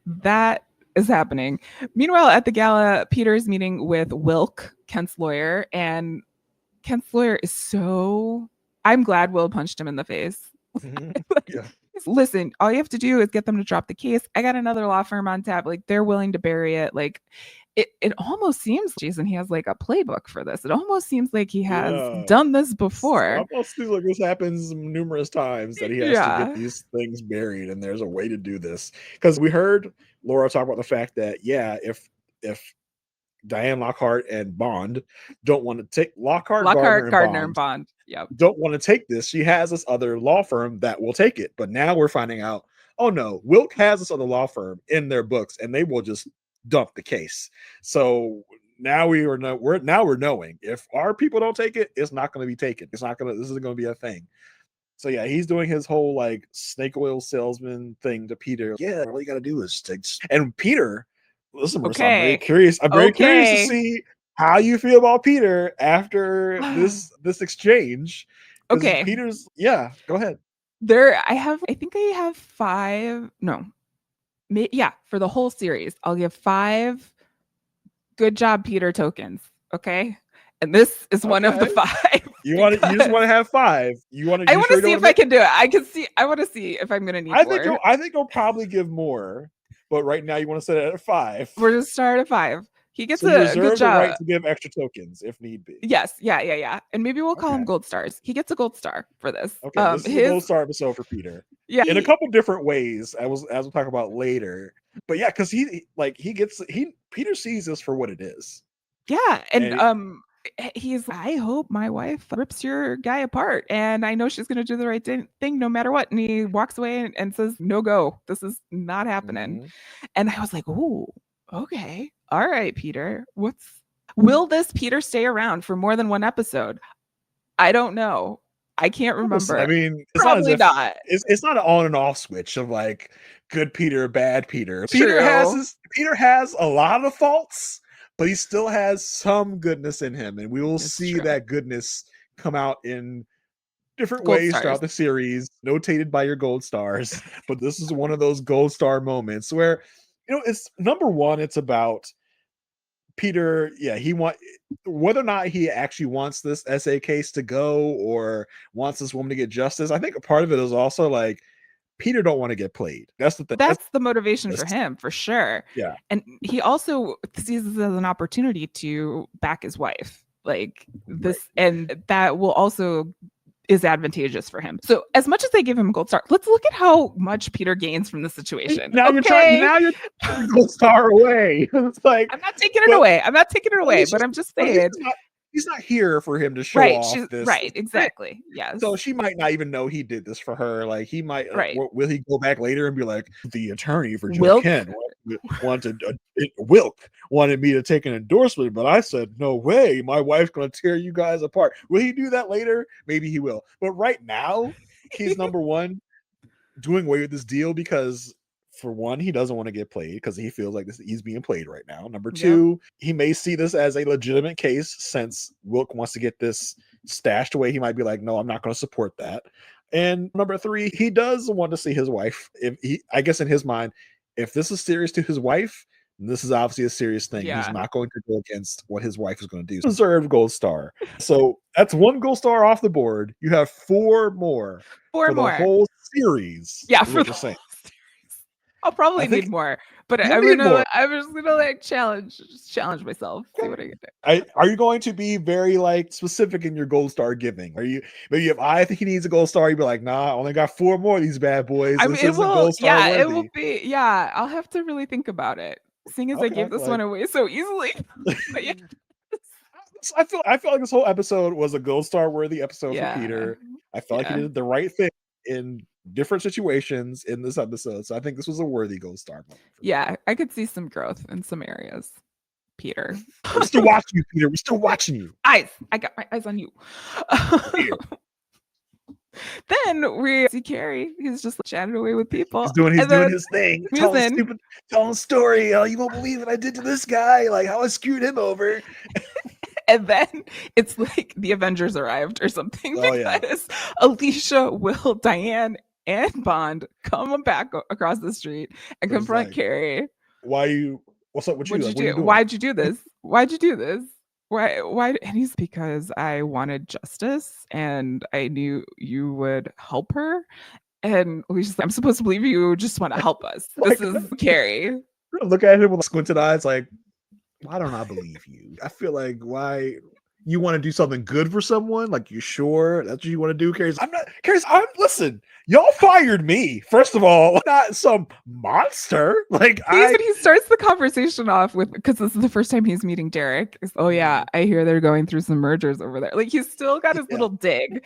that is happening. Meanwhile, at the gala, Peter is meeting with Wilk, Kent's lawyer, and Kent's lawyer is so... I'm glad Will punched him in the face. Yeah. Listen, all you have to do is get them to drop the case. I got another law firm on tap. Like, they're willing to bury it. Like, it almost seems, Jason, he has like a playbook for this. It almost seems like he has done this before. It almost seems like this happens numerous times that he has to get these things buried, and there's a way to do this. Because we heard Laura talk about the fact that, if Diane Lockhart and Bond don't want to take Lockhart, Gardner, and Bond. Yep. Don't want to take this. She has this other law firm that will take it. But now we're finding out, oh no, Wilk has this other law firm in their books, and they will just dump the case. So now we're knowing if our people don't take it, it's not going to be taken. This isn't going to be a thing. So yeah, he's doing his whole like snake oil salesman thing to Peter. Yeah, all you got to do is take. And Peter, listen, Marissa, I'm very curious. I'm very curious to see how you feel about Peter after this exchange. Okay, Peter's go ahead. I think I have 5. No, for the whole series, I'll give 5 good job Peter tokens. Okay, and this is one of the 5. You just want to have 5. I want to see if I can do it. I want to see if I'm going to need more. I think you'll probably give more, but right now you want to set it at 5. We're going to start at 5. He gets So you a good reserve the right job. to give extra tokens if need be. Yes, yeah. And maybe we'll call him Okay. gold stars. He gets a gold star for this. Okay, this is a gold His star episode for Peter. yeah, In a couple different ways, as we'll talk about later. But yeah, because Peter sees this for what it is. yeah, and And he's. I hope my wife rips your guy apart, and I know she's going to do the right thing no matter what. And he walks away and says, "No go. This is not happening." Mhm. And I was like, "Oh, okay, all right, Peter. Will this Peter stay around for more than one episode? I don't know. I can't Listen, I remember. mean, it's not as Probably if not. it's not an on and off switch of like good Peter, bad Peter. True. Peter has a lot of faults, but he still has some goodness in him, and we will It's see true. that goodness come out in different Gold ways stars. throughout the series, notated by your gold stars. But this is one of those gold star moments where, it's number one, it's about Peter. Yeah, whether or not he actually wants this SA case to go or wants this woman to get justice. I think a part of it is also like Peter don't want to get played. That's the thing. That's the motivation for him, for sure. Yeah. And he also sees this as an opportunity to back his wife. Like this, right. And that will also is advantageous for him. So as much as they give him a gold star, let's look at how much Peter gains from the situation. Now you're taking gold star away. It's like I'm not taking it away. But I'm just saying he's not here for him to show off this. Right, exactly. Yes. So she might not even know he did this for her. Like he might, will he go back later and be like, the attorney for Joe Wilk Ken Wilk wanted me to take an endorsement, but I said, no way, my wife's going to tear you guys apart. Will he do that later? Maybe he will. But right now, he's number one, doing away with this deal because for one, he doesn't want to get played because he feels like he's being played right now. Number two, he may see this as a legitimate case since Wilk wants to get this stashed away. He might be like, no, I'm not going to support that. And number three, he does want to see his wife. I guess in his mind, if this is serious to his wife, this is obviously a serious thing. Yeah. He's not going to go against what his wife is going to do. Deserved gold star. So that's one gold star off the board. You have four more for the whole series. Yeah, for the saying. I'll probably need more, but I'm just gonna like challenge myself. See what I can do. Are you going to be very like specific in your gold star giving? Are you maybe if I think he needs a gold star, you'd be like, nah, I only got four more of these bad boys. I mean, it will be. Yeah, I'll have to really think about it. Seeing as I gave this one away so easily. But yeah. I feel like this whole episode was a gold star worthy episode for Peter. I felt like he did the right thing in different situations in this episode, so I think this was a worthy gold star moment. Yeah, I could see some growth in some areas. Peter, we're still watching you, Peter. We're still watching you. I got my eyes on you. Then we see Carrie. He's just chatting away with people. He's doing his thing. Telling a story. Oh, you won't believe what I did to this guy. Like how I screwed him over. And then it's like the Avengers arrived or something because Alicia, Will, Diane, and Bond come back across the street and confront Carrie. What's up with you? What'd you do? Why'd you do this? Why'd you do this? Why? And he's because I wanted justice and I knew you would help her. And Alicia's like, I'm supposed to believe you just want to help us. This is Carrie. Look at him with squinted eyes like, why don't I believe you? I feel like why you want to do something good for someone? Like, you sure that's what you want to do, Carrie? Listen, y'all fired me. First of all, not some monster. Like he starts the conversation off with, because this is the first time he's meeting Derek. Oh yeah, I hear they're going through some mergers over there. Like he's still got his little dig.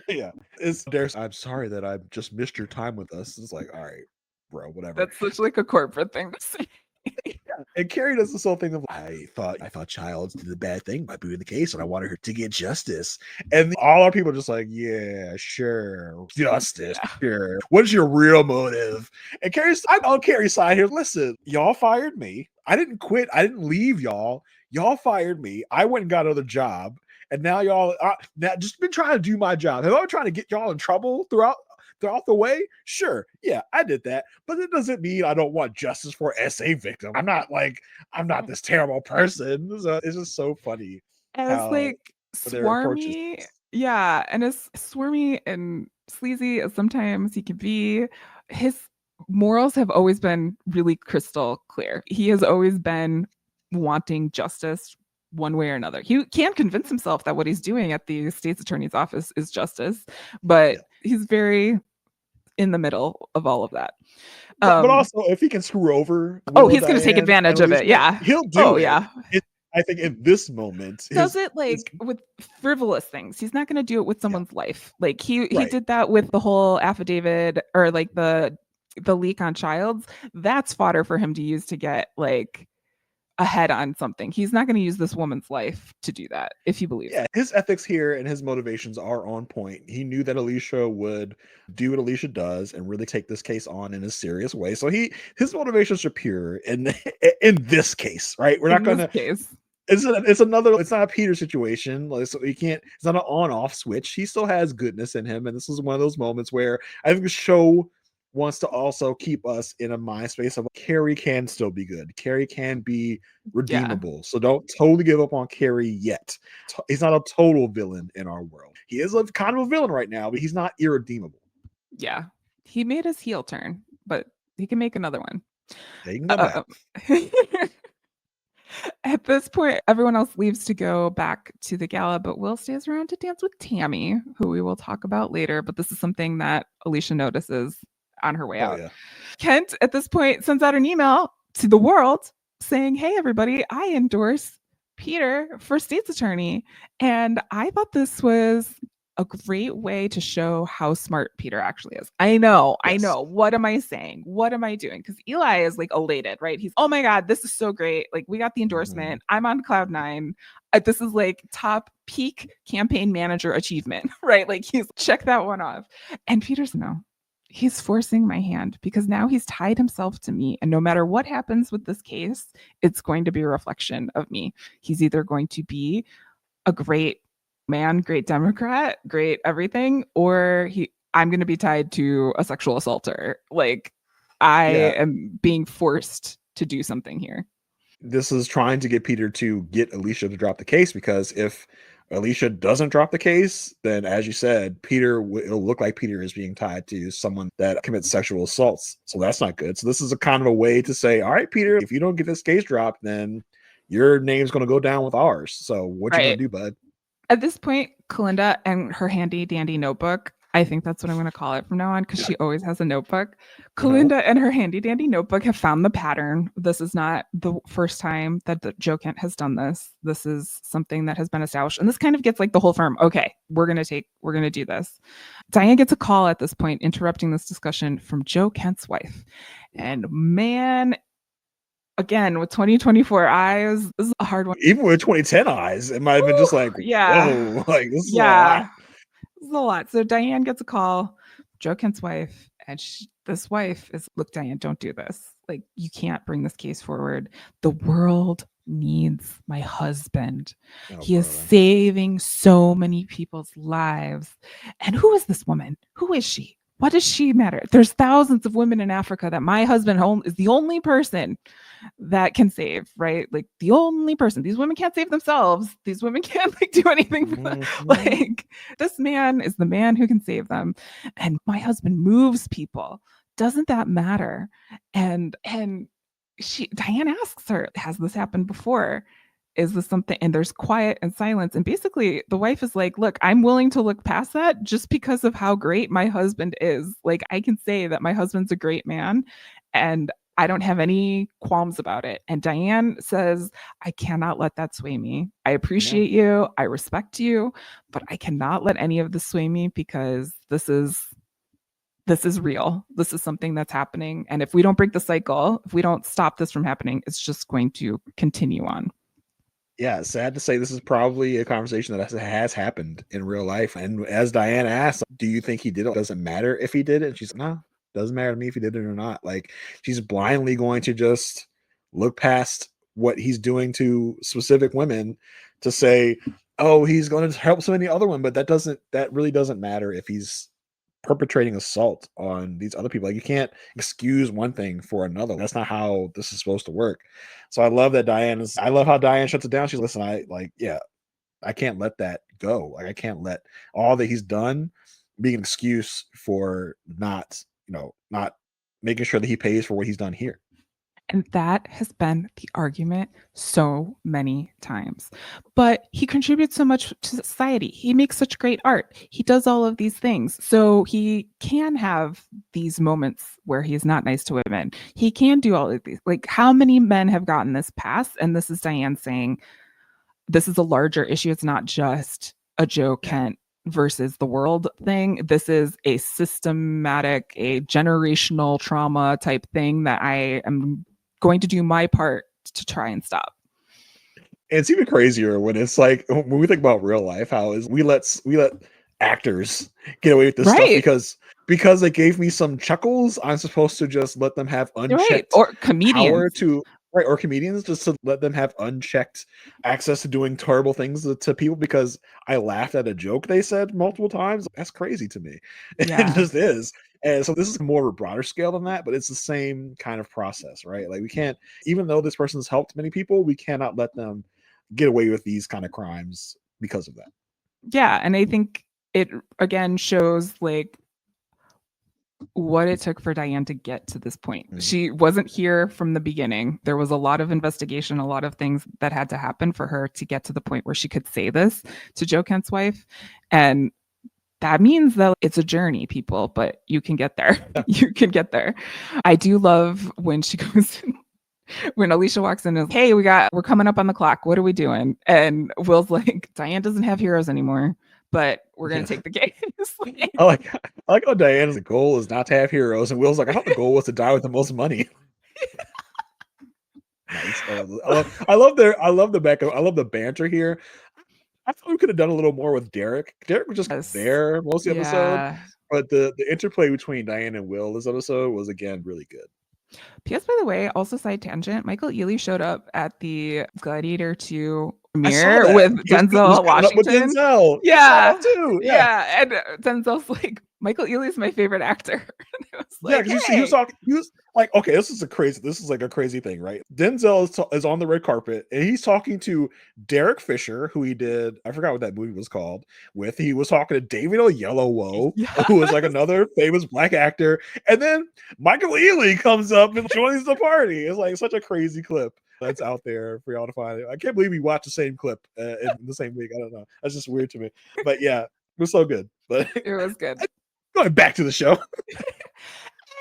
Yeah. It's Derek. I'm sorry that I just missed your time with us. It's like, all right, bro, whatever. That's such like a corporate thing to say. And Carrie does this whole thing of I thought Childs did the bad thing by doing the case, and I wanted her to get justice. And all our people are just like, yeah, sure, justice, sure. What is your real motive? And I'm on Carrie's side here. Listen, y'all fired me. I didn't quit. I didn't leave y'all. Y'all fired me. I went and got another job, and now y'all now just been trying to do my job. Have I been trying to get y'all in trouble throughout the way? Sure, yeah, I did that, but it doesn't mean I don't want justice for SA victim. I'm not this terrible person. It's just so funny. As like swarmy, and as swarmy and sleazy as sometimes he can be, his morals have always been really crystal clear. He has always been wanting justice one way or another. He can convince himself that what he's doing at the state's attorney's office is justice, but Yeah. he's very in the middle of all of that. But also, if he can screw over He's going to take Diane and advantage of it. Alicia, Yeah. he'll do Oh, it. yeah. I think in this moment, Does it like with frivolous things. He's not going to do it with someone's life. Like he Right. did that with the whole affidavit or like the leak on Childs. That's fodder for him to use to get like ahead on something. He's not going to use this woman's life to do that if he believes. Yeah, his ethics here and his motivations are on point. He knew that Alicia would do what Alicia does and really take this case on in a serious way. So his motivations are pure in this case, right? We're not going to case. It's not a Peter situation. Like, so he can't, it's not an on-off switch. He still has goodness in him. And this is one of those moments where I think the show wants to also keep us in a mind space of Carrie can still be good. Carrie can be redeemable. Yeah. So don't totally give up on Carrie yet. He's not a total villain in our world. He is a kind of a villain right now, but he's not irredeemable. Yeah. He made his heel turn, but he can make another one. Yeah, he can go back. At this point, everyone else leaves to go back to the gala, but Will stays around to dance with Tammy, who we will talk about later. But this is something that Alicia notices on her way out. Yeah. Kent, at this point, sends out an email to the world saying, hey, everybody, I endorse Peter for state's attorney. And I thought this was a great way to show how smart Peter actually is. I know. What am I saying? What am I doing? Because Eli is like elated, right? He's, oh my God, this is so great. Like we got the endorsement. I'm on cloud 9. This is like top peak campaign manager achievement, right? Like he's checked that one off. And Peter's no. He's forcing my hand because now he's tied himself to me. And no matter what happens with this case, it's going to be a reflection of me. He's either going to be a great man, great Democrat, great everything, or I'm going to be tied to a sexual assaulter. Like I am being forced to do something here. This is trying to get Peter to get Alicia to drop the case, because if Alicia doesn't drop the case, then as you said, it'll look like Peter is being tied to someone that commits sexual assaults. So that's not good. So this is a kind of a way to say, all right, Peter, if you don't get this case dropped, then your name's going to go down with ours. So what you going to do, bud? At this point, Kalinda and her handy dandy notebook, I think that's what I'm going to call it from now on, because she always has a notebook. Kalinda and her handy dandy notebook have found the pattern. This is not the first time that Joe Kent has done this. This is something that has been established. And this kind of gets like the whole firm. Okay, we're going to do this. Diane gets a call at this point, interrupting this discussion, from Joe Kent's wife. And man, again, with 2024 eyes, this is a hard one. Even with 2010 eyes, it might have been just like, whoa, like this is a lot. This is a lot. So Diane gets a call, Joe Kent's wife, and this wife is, look, Diane, don't do this. Like, you can't bring this case forward. The world needs my husband. He is saving so many people's lives. And who is this woman? Who is she? What does she matter? There's thousands of women in Africa that my husband is the only person that can save, right? Like the only person. These women can't save themselves. These women can't like do anything. Like this man is the man who can save them. And my husband moves people. Doesn't that matter? And Diane asks her, has this happened before? Is this something? And there's quiet and silence. And basically the wife is like, look, I'm willing to look past that just because of how great my husband is. Like I can say that my husband's a great man and I don't have any qualms about it. And Diane says, I cannot let that sway me. I appreciate you. I respect you, but I cannot let any of this sway me because this is real. This is something that's happening. And if we don't break the cycle, if we don't stop this from happening, it's just going to continue on. Yeah, sad to say, this is probably a conversation that has happened in real life. And as Diane asked, do you think he did it? Doesn't matter if he did it. And she's like, no, doesn't matter to me if he did it or not. Like she's blindly going to just look past what he's doing to specific women to say, oh, he's going to help so many other women. But that really doesn't matter if he's perpetrating assault on these other people. Like you can't excuse one thing for another. That's not how this is supposed to work. So I love that I love how Diane shuts it down. She's, listen, I can't let that go. Like I can't let all that he's done be an excuse for not making sure that he pays for what he's done here. And that has been the argument so many times. But he contributes so much to society. He makes such great art. He does all of these things. So he can have these moments where he's not nice to women. He can do all of these. Like, how many men have gotten this pass? And this is Diane saying, this is a larger issue. It's not just a Joe Kent versus the world thing. This is a systematic, a generational trauma type thing that I am going to do my part to try and stop. It's even crazier when it's like, when we think about real life, how is we let actors get away with this stuff because they gave me some chuckles. I'm supposed to just let them have unchecked or comedians power to or comedians, just to let them have unchecked access to doing terrible things to people because I laughed at a joke they said multiple times. That's crazy to me. Yeah. It just is. And so this is more of a broader scale than that, but it's the same kind of process, right? Like, we can't, even though this person's helped many people, we cannot let them get away with these kind of crimes because of that. Yeah. And I think it again shows like what it took for Diane to get to this point. Mm-hmm. She wasn't here from the beginning. There was a lot of investigation, a lot of things that had to happen for her to get to the point where she could say this to Joe Kent's wife. And that means that it's a journey, people, but you can get there. You can get there. I do love when she goes, when Alicia walks in and is, hey, we're coming up on the clock. What are we doing? And Will's like, Diane doesn't have heroes anymore, but we're going to take the case. I like how Diane's goal is not to have heroes, and Will's like, I thought the goal was to die with the most money. Nice. I love the banter here. I thought we could have done a little more with Derek. Derek was just there most of the episode, but the interplay between Diane and Will this episode was again really good. P.S. by the way, also side tangent, Michael Ealy showed up at the Gladiator 2 premiere with Denzel Washington. With Denzel. Yeah. Too. Yeah. And Denzel's like, Michael Ealy's my favorite actor. Like, yeah, because he was like, okay, this is like a crazy thing, right? Denzel is on the red carpet and he's talking to Derek Fisher, who he did, I forgot what that movie was called with. He was talking to David Oyelowo, who was like another famous black actor, and then Michael Ealy comes up and joins the party. It's like such a crazy clip that's out there for y'all to find. I can't believe we watched the same clip in the same week. I don't know. That's just weird to me. But yeah, it was so good. But it was good. Going back to the show.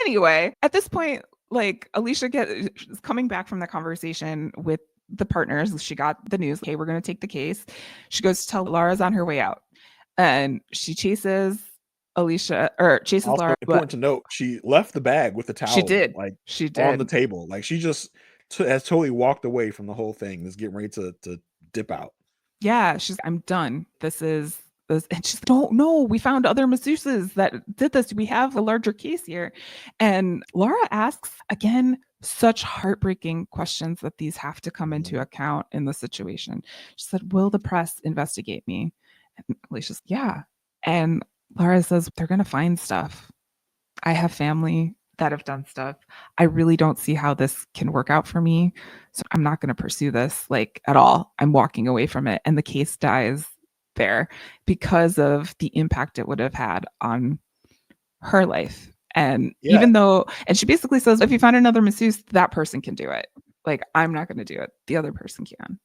Anyway, at this point, like, Alicia is coming back from the conversation with the partners. She got the news, hey, we're going to take the case. She goes to tell Laura's on her way out, and she chases Alicia, or chases also, Laura. Important to note, she left the bag with the towel. She did. On the table. Like, she just has totally walked away from the whole thing. Is getting ready to dip out. Yeah, I'm done. This is. And she's like, no, we found other masseuses that did this. We have a larger case here. And Laura asks, again, such heartbreaking questions that these have to come into account in the situation. She said, will the press investigate me? And Alicia's, yeah. And Laura says, they're going to find stuff. I have family that have done stuff. I really don't see how this can work out for me. So I'm not going to pursue this like at all. I'm walking away from it. And the case dies there because of the impact it would have had on her life. And even though, and she basically says, if you find another masseuse, that person can do it. Like, I'm not going to do it. The other person can.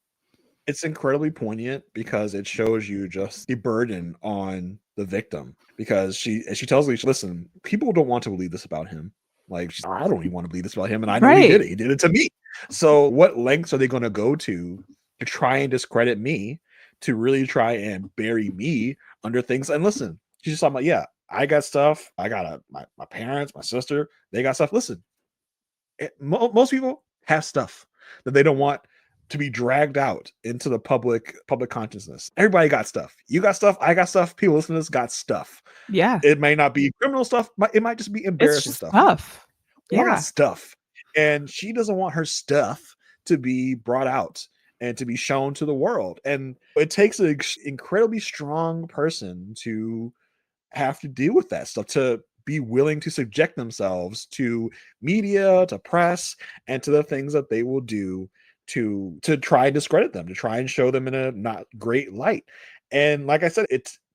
It's incredibly poignant because it shows you just the burden on the victim, because she tells Alicia, listen, people don't want to believe this about him. Like, I don't even want to believe this about him. And I know he did it. He did it to me. So what lengths are they going to go to try and discredit me, to really try and bury me under things? And listen, she's just talking about, I got stuff. I got my parents, my sister, they got stuff. Listen, most people have stuff that they don't want to be dragged out into the public consciousness. Everybody got stuff. You got stuff. I got stuff. People listening to this got stuff. Yeah. It may not be criminal stuff, but it might just be embarrassing stuff. Yeah. Stuff. And she doesn't want her stuff to be brought out and to be shown to the world. And it takes an incredibly strong person to have to deal with that stuff, to be willing to subject themselves to media, to press, and to the things that they will do to try and discredit them, to try and show them in a not great light. And like I said,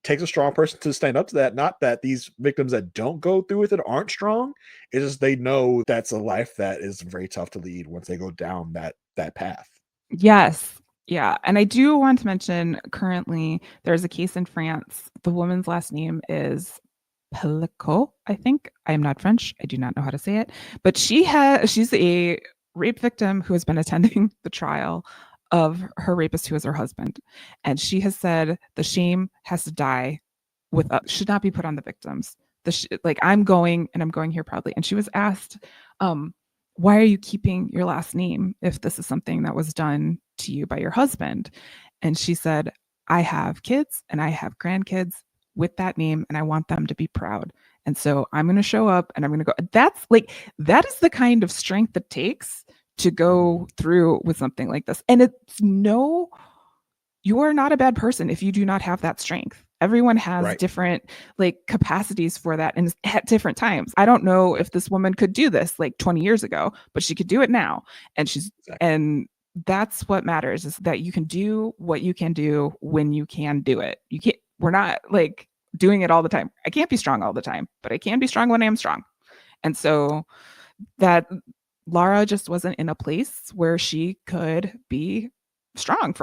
takes a strong person to stand up to that. Not that these victims that don't go through with it aren't strong. It's just they know that's a life that is very tough to lead once they go down that path. Yes. Yeah. And I do want to mention currently there's a case in France. The woman's last name is Pelicot, I think. I am not French. I do not know how to say it. But she's a rape victim who has been attending the trial of her rapist who is her husband. And she has said the shame has to die should not be put on the victims. I'm going here proudly. And she was asked, why are you keeping your last name if this is something that was done to you by your husband? And she said, I have kids and I have grandkids with that name and I want them to be proud. And so I'm going to show up and I'm going to go. That is the kind of strength it takes to go through with something like this. And you are not a bad person if you do not have that strength. Everyone has different capacities for that and at different times. I don't know if this woman could do this 20 years ago, but she could do it now. And and that's what matters, is that you can do what you can do when you can do it. We're not doing it all the time. I can't be strong all the time, but I can be strong when I am strong. And so that Lara just wasn't in a place where she could be strong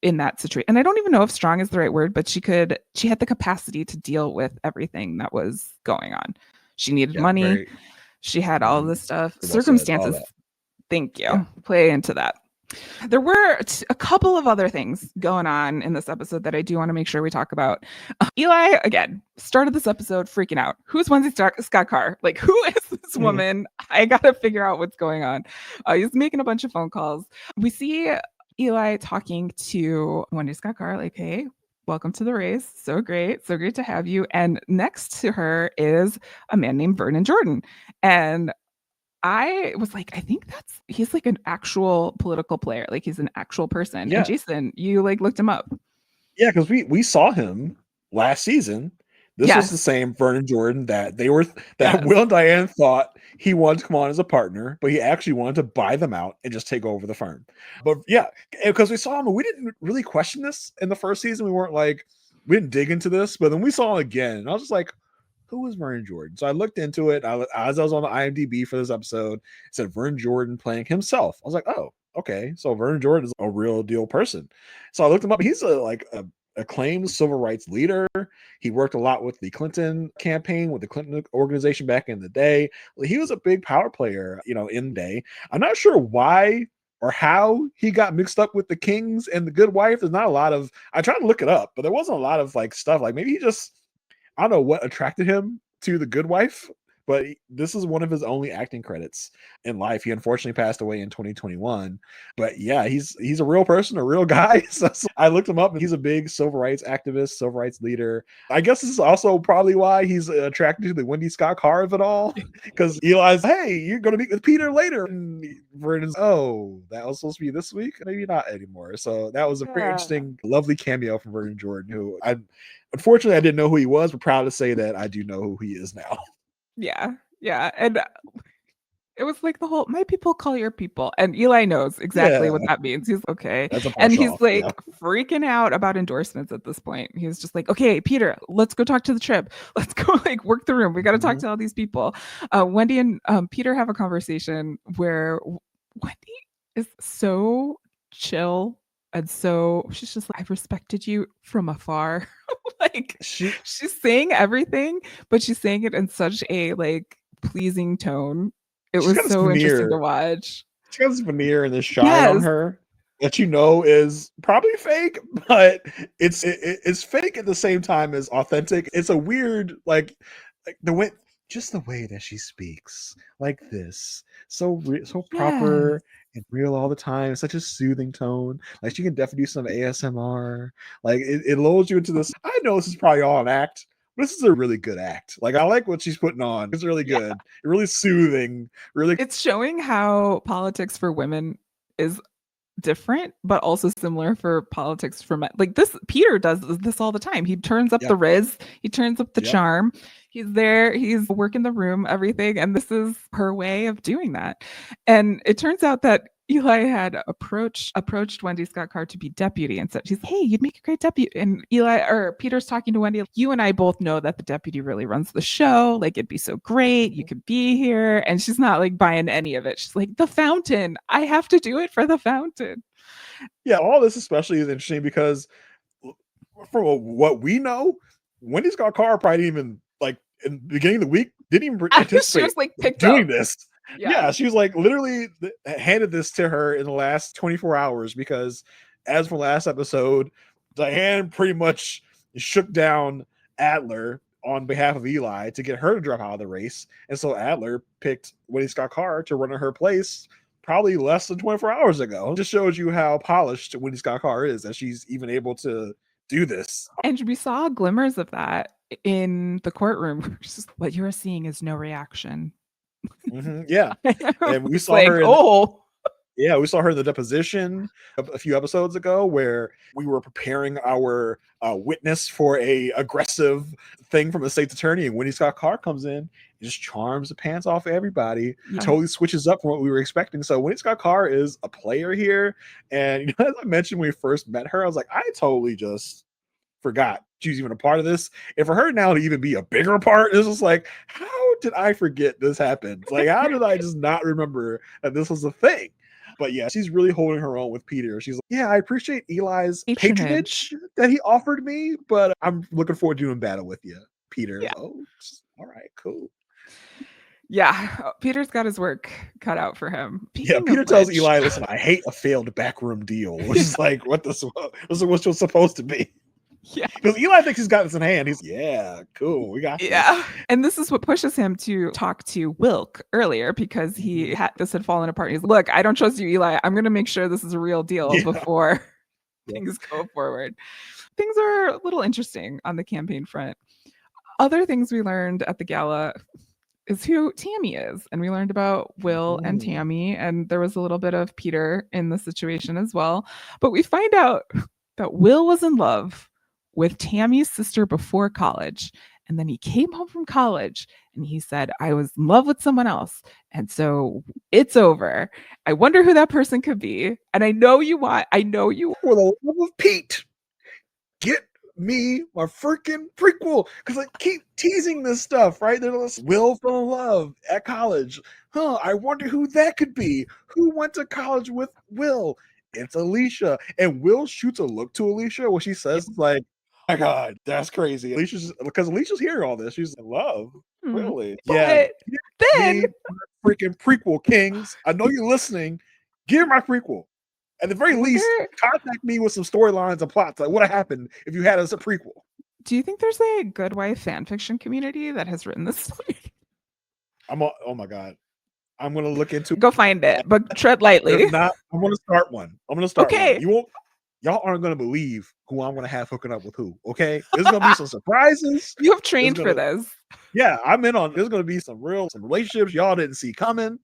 in that situation. And I don't even know if strong is the right word, but she had the capacity to deal with everything that was going on. She needed money. She had all this stuff. Circumstances. Thank you. Play into that. There were a couple of other things going on in this episode that I do want to make sure we talk about. Eli, again, started this episode freaking out. Who's Wendy Scott-Carr? Who is this woman? I got to figure out what's going on. He's making a bunch of phone calls. We see Eli talking to Wendy Scott-Carr, hey, welcome to the race. So great to have you. And next to her is a man named Vernon Jordan. And I was I think he's an actual political player. He's an actual person. Yeah. And Jason, you looked him up. Yeah, because we saw him last season. This was the same Vernon Jordan that Will and Diane thought he wanted to come on as a partner, but he actually wanted to buy them out and just take over the firm. But yeah, because we saw him, and we didn't really question this in the first season. We weren't we didn't dig into this, but then we saw him again, and I was just who is Vernon Jordan? So I looked into it. As I was on the IMDb for this episode, it said Vernon Jordan playing himself. I was oh, okay. So Vernon Jordan is a real deal person. So I looked him up. He's a acclaimed civil rights leader. He worked a lot with the Clinton campaign, with the Clinton organization back in the day. He was a big power player, in the day. I'm not sure why or how he got mixed up with the Kings and the Good Wife. There's not a lot of, I tried to look it up, but there wasn't a lot of stuff. Maybe he just, I don't know what attracted him to the Good Wife, but this is one of his only acting credits in life. He unfortunately passed away in 2021. But yeah, he's a real person, a real guy. So I looked him up, and he's a big civil rights activist, civil rights leader. I guess this is also probably why he's attracted to the Wendy Scott-Carr of it all, because Eli's, hey, you're going to meet with Peter later. And Vernon's, oh, that was supposed to be this week? Maybe not anymore. So that was a very interesting, lovely cameo from Vernon Jordan, who unfortunately I didn't know who he was, but proud to say that I do know who he is now. Yeah. And it was the whole, my people call your people. And Eli knows exactly what that means. He's okay. And he's freaking out about endorsements at this point. He's just okay, Peter, let's go talk to the trip. Let's go work the room. We got to talk to all these people. Wendy and Peter have a conversation where Wendy is so chill. And so she's just I've respected you from afar. She's saying everything, but she's saying it in such a pleasing tone. It was so interesting to watch. She got this veneer and this shine on her that is probably fake, but it's fake at the same time as authentic. It's a weird just the way that she speaks this, so proper and real all the time. Such a soothing tone. She can definitely do some ASMR. It lulls you into this. I know this is probably all an act. This is a really good act. I like what she's putting on. It's really good. Really soothing. Really, it's showing how politics for women is different, but also similar for politics for men. This, Peter does this all the time. He turns up the riz. He turns up the charm. He's there. He's working the room, everything. And this is her way of doing that. And it turns out that Eli had approached Wendy Scott-Carr to be deputy and said, she's, hey, you'd make a great deputy. And Peter's talking to Wendy, you and I both know that the deputy really runs the show. Like, it'd be so great. You could be here. And she's not like buying any of it. She's like, the fountain. I have to do it for the fountain. Yeah, all this especially is interesting because from what we know, Wendy Scott-Carr probably didn't even, like, in the beginning of the week, didn't even anticipate she was like picked doing up. this. Yeah, she was like literally handed this to her in the last 24 hours because, as from last episode, Diane pretty much shook down Adler on behalf of Eli to get her to drop out of the race. And so Adler picked Wendy Scott-Carr to run in her place probably less than 24 hours ago. It just shows you how polished Wendy Scott-Carr is, that she's even able to do this. And we saw glimmers of that in the courtroom. What you're seeing is no reaction. Yeah. And we saw like, her we saw her in the deposition a few episodes ago where we were preparing our witness for a aggressive thing from the state's attorney, and Wendy Scott-Carr comes in and just charms the pants off everybody. Totally switches up from what we were expecting. So Wendy Scott-Carr is a player here. And as I mentioned when we first met her, I was like, I totally just forgot she was even a part of this. And for her now to even be a bigger part, it's just like, how did I forget this happened? Like, how did I just not remember that this was a thing? But yeah, she's really holding her own with Peter. She's like, yeah, I appreciate Eli's patronage that he offered me, but I'm looking forward to doing battle with you, Peter. Yeah. Oh, all right, cool. Yeah, Peter's got his work cut out for him. Peter tells Eli, listen, I hate a failed backroom deal, which is like, what this was supposed to be. Yeah, because Eli thinks he's got this in hand. He's cool, we got this. And this is what pushes him to talk to Wilk earlier, because this had fallen apart. He's like, look, I don't trust you, Eli. I'm gonna make sure this is a real deal before things go forward. Things are a little interesting on the campaign front. Other things we learned at the gala is who Tammy is, and we learned about Will and Tammy, and there was a little bit of Peter in the situation as well. But we find out that Will was in love with Tammy's sister before college. And then he came home from college and he said, I was in love with someone else. And so it's over. I wonder who that person could be. And I know you for the love of Pete, get me my freaking prequel. Because I keep teasing this stuff, right? There's Will fell in love at college. I wonder who that could be. Who went to college with Will? It's Alicia. And Will shoots a look to Alicia where she says, like, my God, that's crazy. Because Alicia's hearing all this. She's in love. Really? But then freaking prequel, Kings. I know you're listening. Give me my prequel. At the very least, contact me with some storylines and plots. Like, what would have happened if you had us a prequel? Do you think there's a Good Wife fan fiction community that has written this story? Oh my God. I'm gonna look into. Go find it, but tread lightly. I'm gonna start one. Okay. Y'all aren't gonna believe who I'm gonna have hooking up with who. Okay, there's gonna be some surprises. You have trained for this. Yeah, I'm in on. There's gonna be some relationships y'all didn't see coming.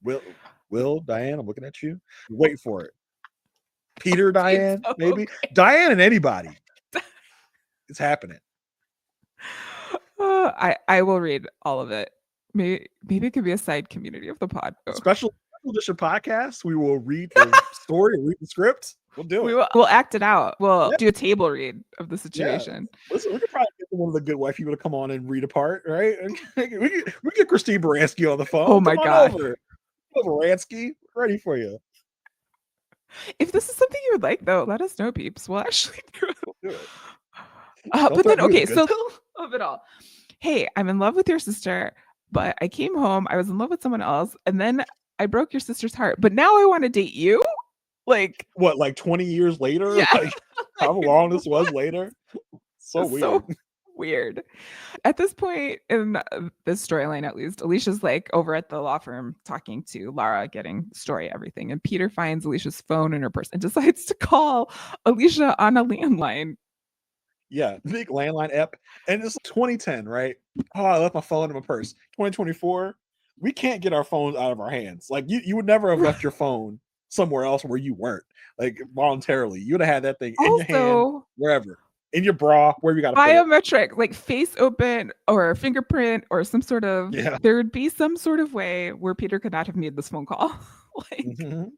Will, Diane, I'm looking at you. Wait for it. Peter, Diane, maybe Diane and anybody. It's happening. I will read all of it. Maybe it could be a side community of the pod. Special edition podcast. We will read the story, read the script. We'll do it. We'll act it out. We'll do a table read of the situation. Yeah. Listen, we could probably get one of the Good Wife people to come on and read a part, right? we get Christine Baranski on the phone. Oh my God. Baranski, ready for you. If this is something you would like, though, let us know, peeps. We'll actually do it. We'll do it. But then, okay, so of it all. Hey, I'm in love with your sister, but I came home, I was in love with someone else, and then I broke your sister's heart. But now I want to date you? Like what, like 20 years later? Yeah. Like how long this was later? So weird. At this point in this storyline, at least, Alicia's like over at the law firm talking to Lara, getting story everything. And Peter finds Alicia's phone in her purse and decides to call Alicia on a landline. Yeah, big landline app. And it's 2010, right? Oh, I left my phone in my purse. 2024, we can't get our phones out of our hands. Like you would never have left your phone somewhere else where you weren't, like voluntarily. You would have had that thing in your hand, wherever. In your bra, wherever you got to biometric, like face open or fingerprint or some sort of, there would be some sort of way where Peter could not have made this phone call. Like, Mhm.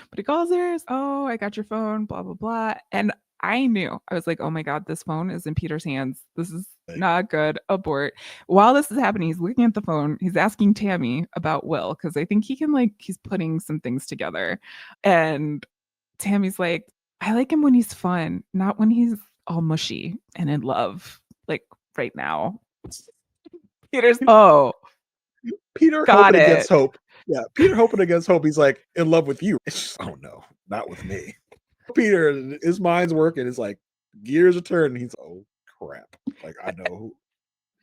but he calls her, oh, I got your phone, blah, blah, blah. And I knew, I was like, oh my God, this phone is in Peter's hands. This is not good. Abort. While this is happening, he's looking at the phone. He's asking Tammy about Will, because I think he can, like, he's putting some things together. And Tammy's like, I like him when he's fun, not when he's all mushy and in love, like right now. Peter's, oh, Peter got hoping it. against hope. Yeah, Peter hoping against hope. He's like in love with you. It's just, oh no, not with me. Peter, his mind's working. It's like gears are turning. He's oh crap. Like I know who.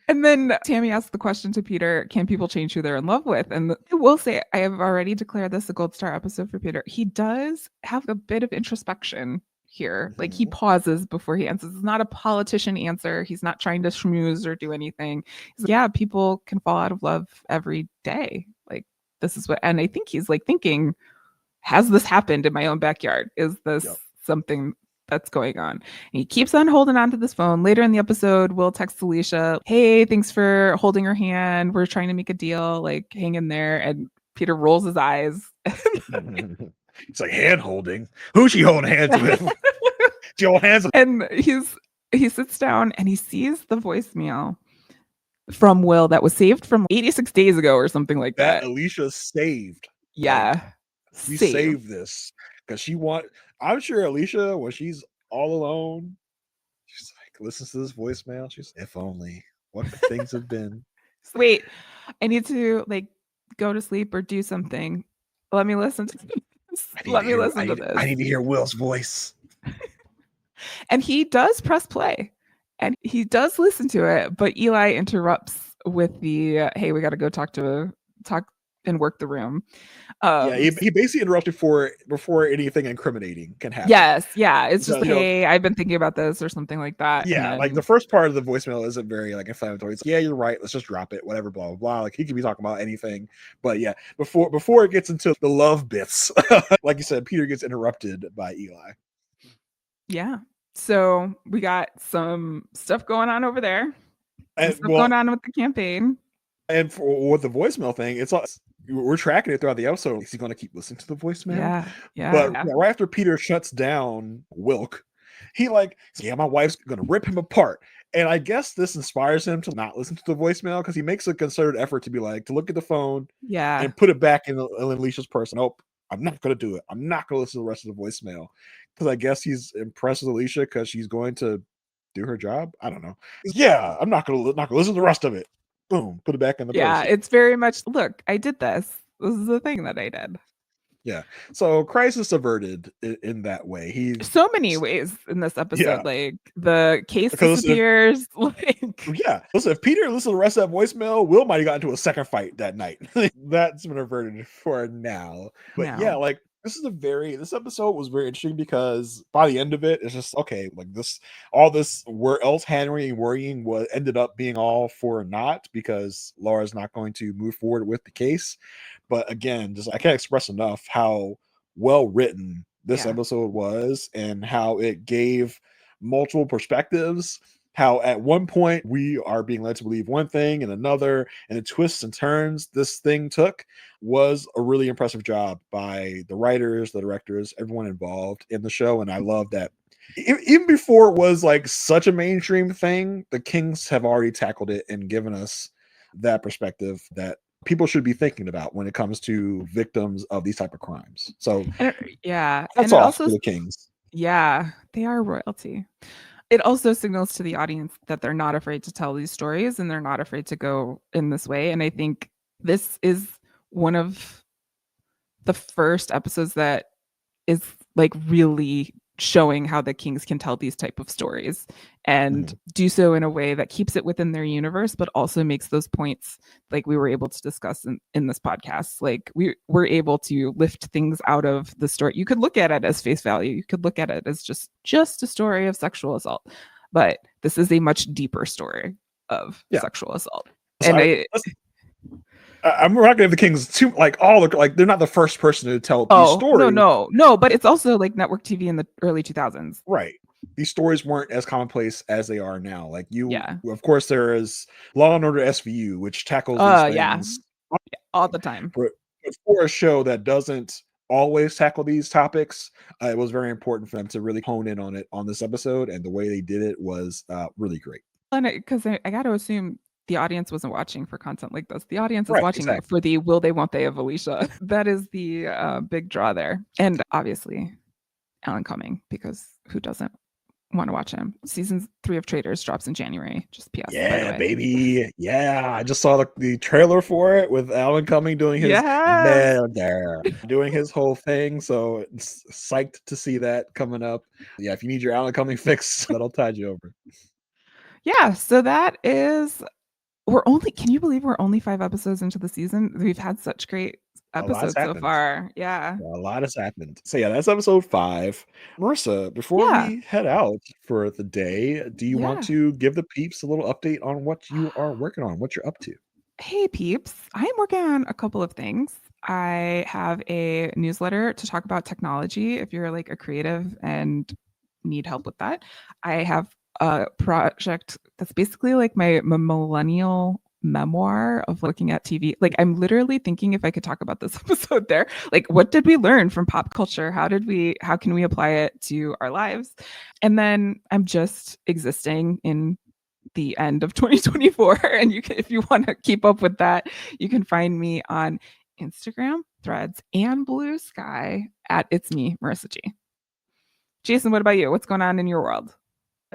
And then Tammy asked the question to Peter, can people change who they're in love with? And I will say, I have already declared this a gold star episode for Peter. He does have a bit of introspection here. Like, he pauses before he answers. It's not a politician answer. He's not trying to schmooze or do anything. He's like, yeah, people can fall out of love every day. Like, this is what, and I think he's like thinking, has this happened in my own backyard? Is this something that's going on? And he keeps on holding on to this phone. Later in the episode, Will texts Alicia, hey, thanks for holding her hand. We're trying to make a deal. Like, hang in there. And Peter rolls his eyes. It's like hand holding. Who's she holding hands with? She hold hands with. And he sits down and he sees the voicemail from Will that was saved from 86 days ago or something like that. Alicia saved. Yeah. Like, we saved this because I'm sure Alicia, when she's all alone, she's like, listens to this voicemail. She's, if only, what things have been. Wait, I need to like go to sleep or do something. Let me listen to this. I need to hear Will's voice. And he does press play and he does listen to it, but Eli interrupts with the hey, we got to go talk and work the room. He basically interrupted before anything incriminating can happen. Yes, yeah. It's just hey, I've been thinking about this or something like that. Yeah, like the first part of the voicemail isn't very like inflammatory. It's like, yeah, you're right. Let's just drop it. Whatever, blah blah blah. Like he could be talking about anything, but yeah, before it gets into the love bits, like you said, Peter gets interrupted by Eli. Yeah. So we got some stuff going on over there. And stuff going on with the campaign. And with the voicemail thing, it's we're tracking it throughout the episode. Is he going to keep listening to the voicemail? Yeah. But right after Peter shuts down Wilk, he my wife's going to rip him apart. And I guess this inspires him to not listen to the voicemail because he makes a concerted effort to be like, to look at the phone and put it back in Alicia's purse. Nope, I'm not going to do it. I'm not going to listen to the rest of the voicemail because I guess he's impressed with Alicia because she's going to do her job. I don't know. Yeah, I'm not going to listen to the rest of it. Boom, put it back in the purse. It's very much, look, I did this. This is the thing that I did. Yeah. So crisis averted in that way. He's so many ways in this episode. Like the case disappears. Listen, if Peter listened to the rest of that voicemail, Will might have gotten into a second fight that night. That's been averted for now. But like this episode was very interesting because by the end of it, it's just okay, like all this where else handling and worrying was ended up being all for naught because Laura's not going to move forward with the case. But again, I can't express enough how well written this episode was and how it gave multiple perspectives. How at one point we are being led to believe one thing and another, and the twists and turns this thing took was a really impressive job by the writers, the directors, everyone involved in the show. And I love that even before it was like such a mainstream thing, the Kings have already tackled it and given us that perspective that people should be thinking about when it comes to victims of these type of crimes. So that's off to the Kings. Yeah, they are royalty. It also signals to the audience that they're not afraid to tell these stories and they're not afraid to go in this way. And I think this is one of the first episodes that is like really showing how the Kings can tell these type of stories and do so in a way that keeps it within their universe, but also makes those points like we were able to discuss in this podcast. Like we were able to lift things out of the story. You could look at it as face value. You could look at it as just a story of sexual assault, but this is a much deeper story of sexual assault. So and I'm not gonna give the Kings too they're not the first person to tell these stories. No, but it's also like network TV in the early 2000s. Right. These stories weren't as commonplace as they are now. Like of course, there is Law and Order SVU, which tackles these things all the time. But for a show that doesn't always tackle these topics, it was very important for them to really hone in on it on this episode, and the way they did it was really great. And because I got to assume the audience wasn't watching for content like this. The audience is Right, watching exactly. for the will they, won't they of Alicia. That is the big draw there. And obviously, Alan Cumming, because who doesn't want to watch him? Season 3 of Traitors drops in January. Just PS, by the Yeah, way. baby. Yeah, I just saw the trailer for it with Alan Cumming doing his Yes. doing his whole thing. So it's psyched to see that coming up. Yeah, if you need your Alan Cumming fix, that'll tide you over. Yeah, so that is can you believe we're only 5 episodes into the season? We've had such great A lot's episodes so happened. far. Yeah. A lot has happened. So yeah, that's episode 5. Marissa, before Yeah. we head out for the day, do you want Yeah. to give the peeps a little update on what you are working on, what you're up to? Hey peeps, I am working on a couple of things. I have a newsletter to talk about technology if you're like a creative and need help with that. I have a project that's basically like my millennial memoir of looking at TV. Like I'm literally thinking if I could talk about this episode there. Like what did we learn from pop culture? How can we apply it to our lives? And then I'm just existing in the end of 2024. And you can, if you want to keep up with that, you can find me on Instagram, Threads, and Blue Sky at It's Me, Marissa G. Jason, what about you? What's going on in your world?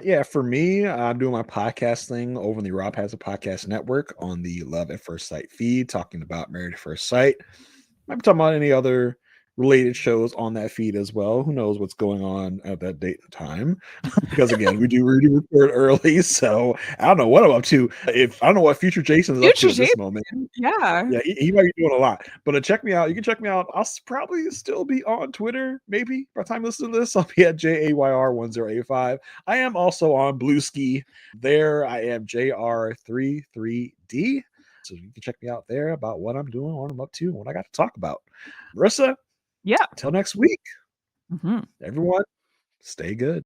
Yeah, for me, I'm doing my podcast thing over in the Rob Has a Podcast Network on the Love at First Sight feed, talking about Married at First Sight. Might be talking about any other related shows on that feed as well. Who knows what's going on at that date and time? Because again, we do record early, so I don't know what I'm up to. If I don't know what future Jason is up to Future at this Jason. moment. Yeah. Yeah, he might be doing a lot. But check me out. You can check me out. I'll probably still be on Twitter. Maybe by the time you listen to this, I'll be at JAYR1085. I am also on Blueski. There I am JR33D. So you can check me out there about what I'm doing, what I'm up to, and what I got to talk about. Marissa, Yeah. until next week, Mm-hmm. everyone, stay good.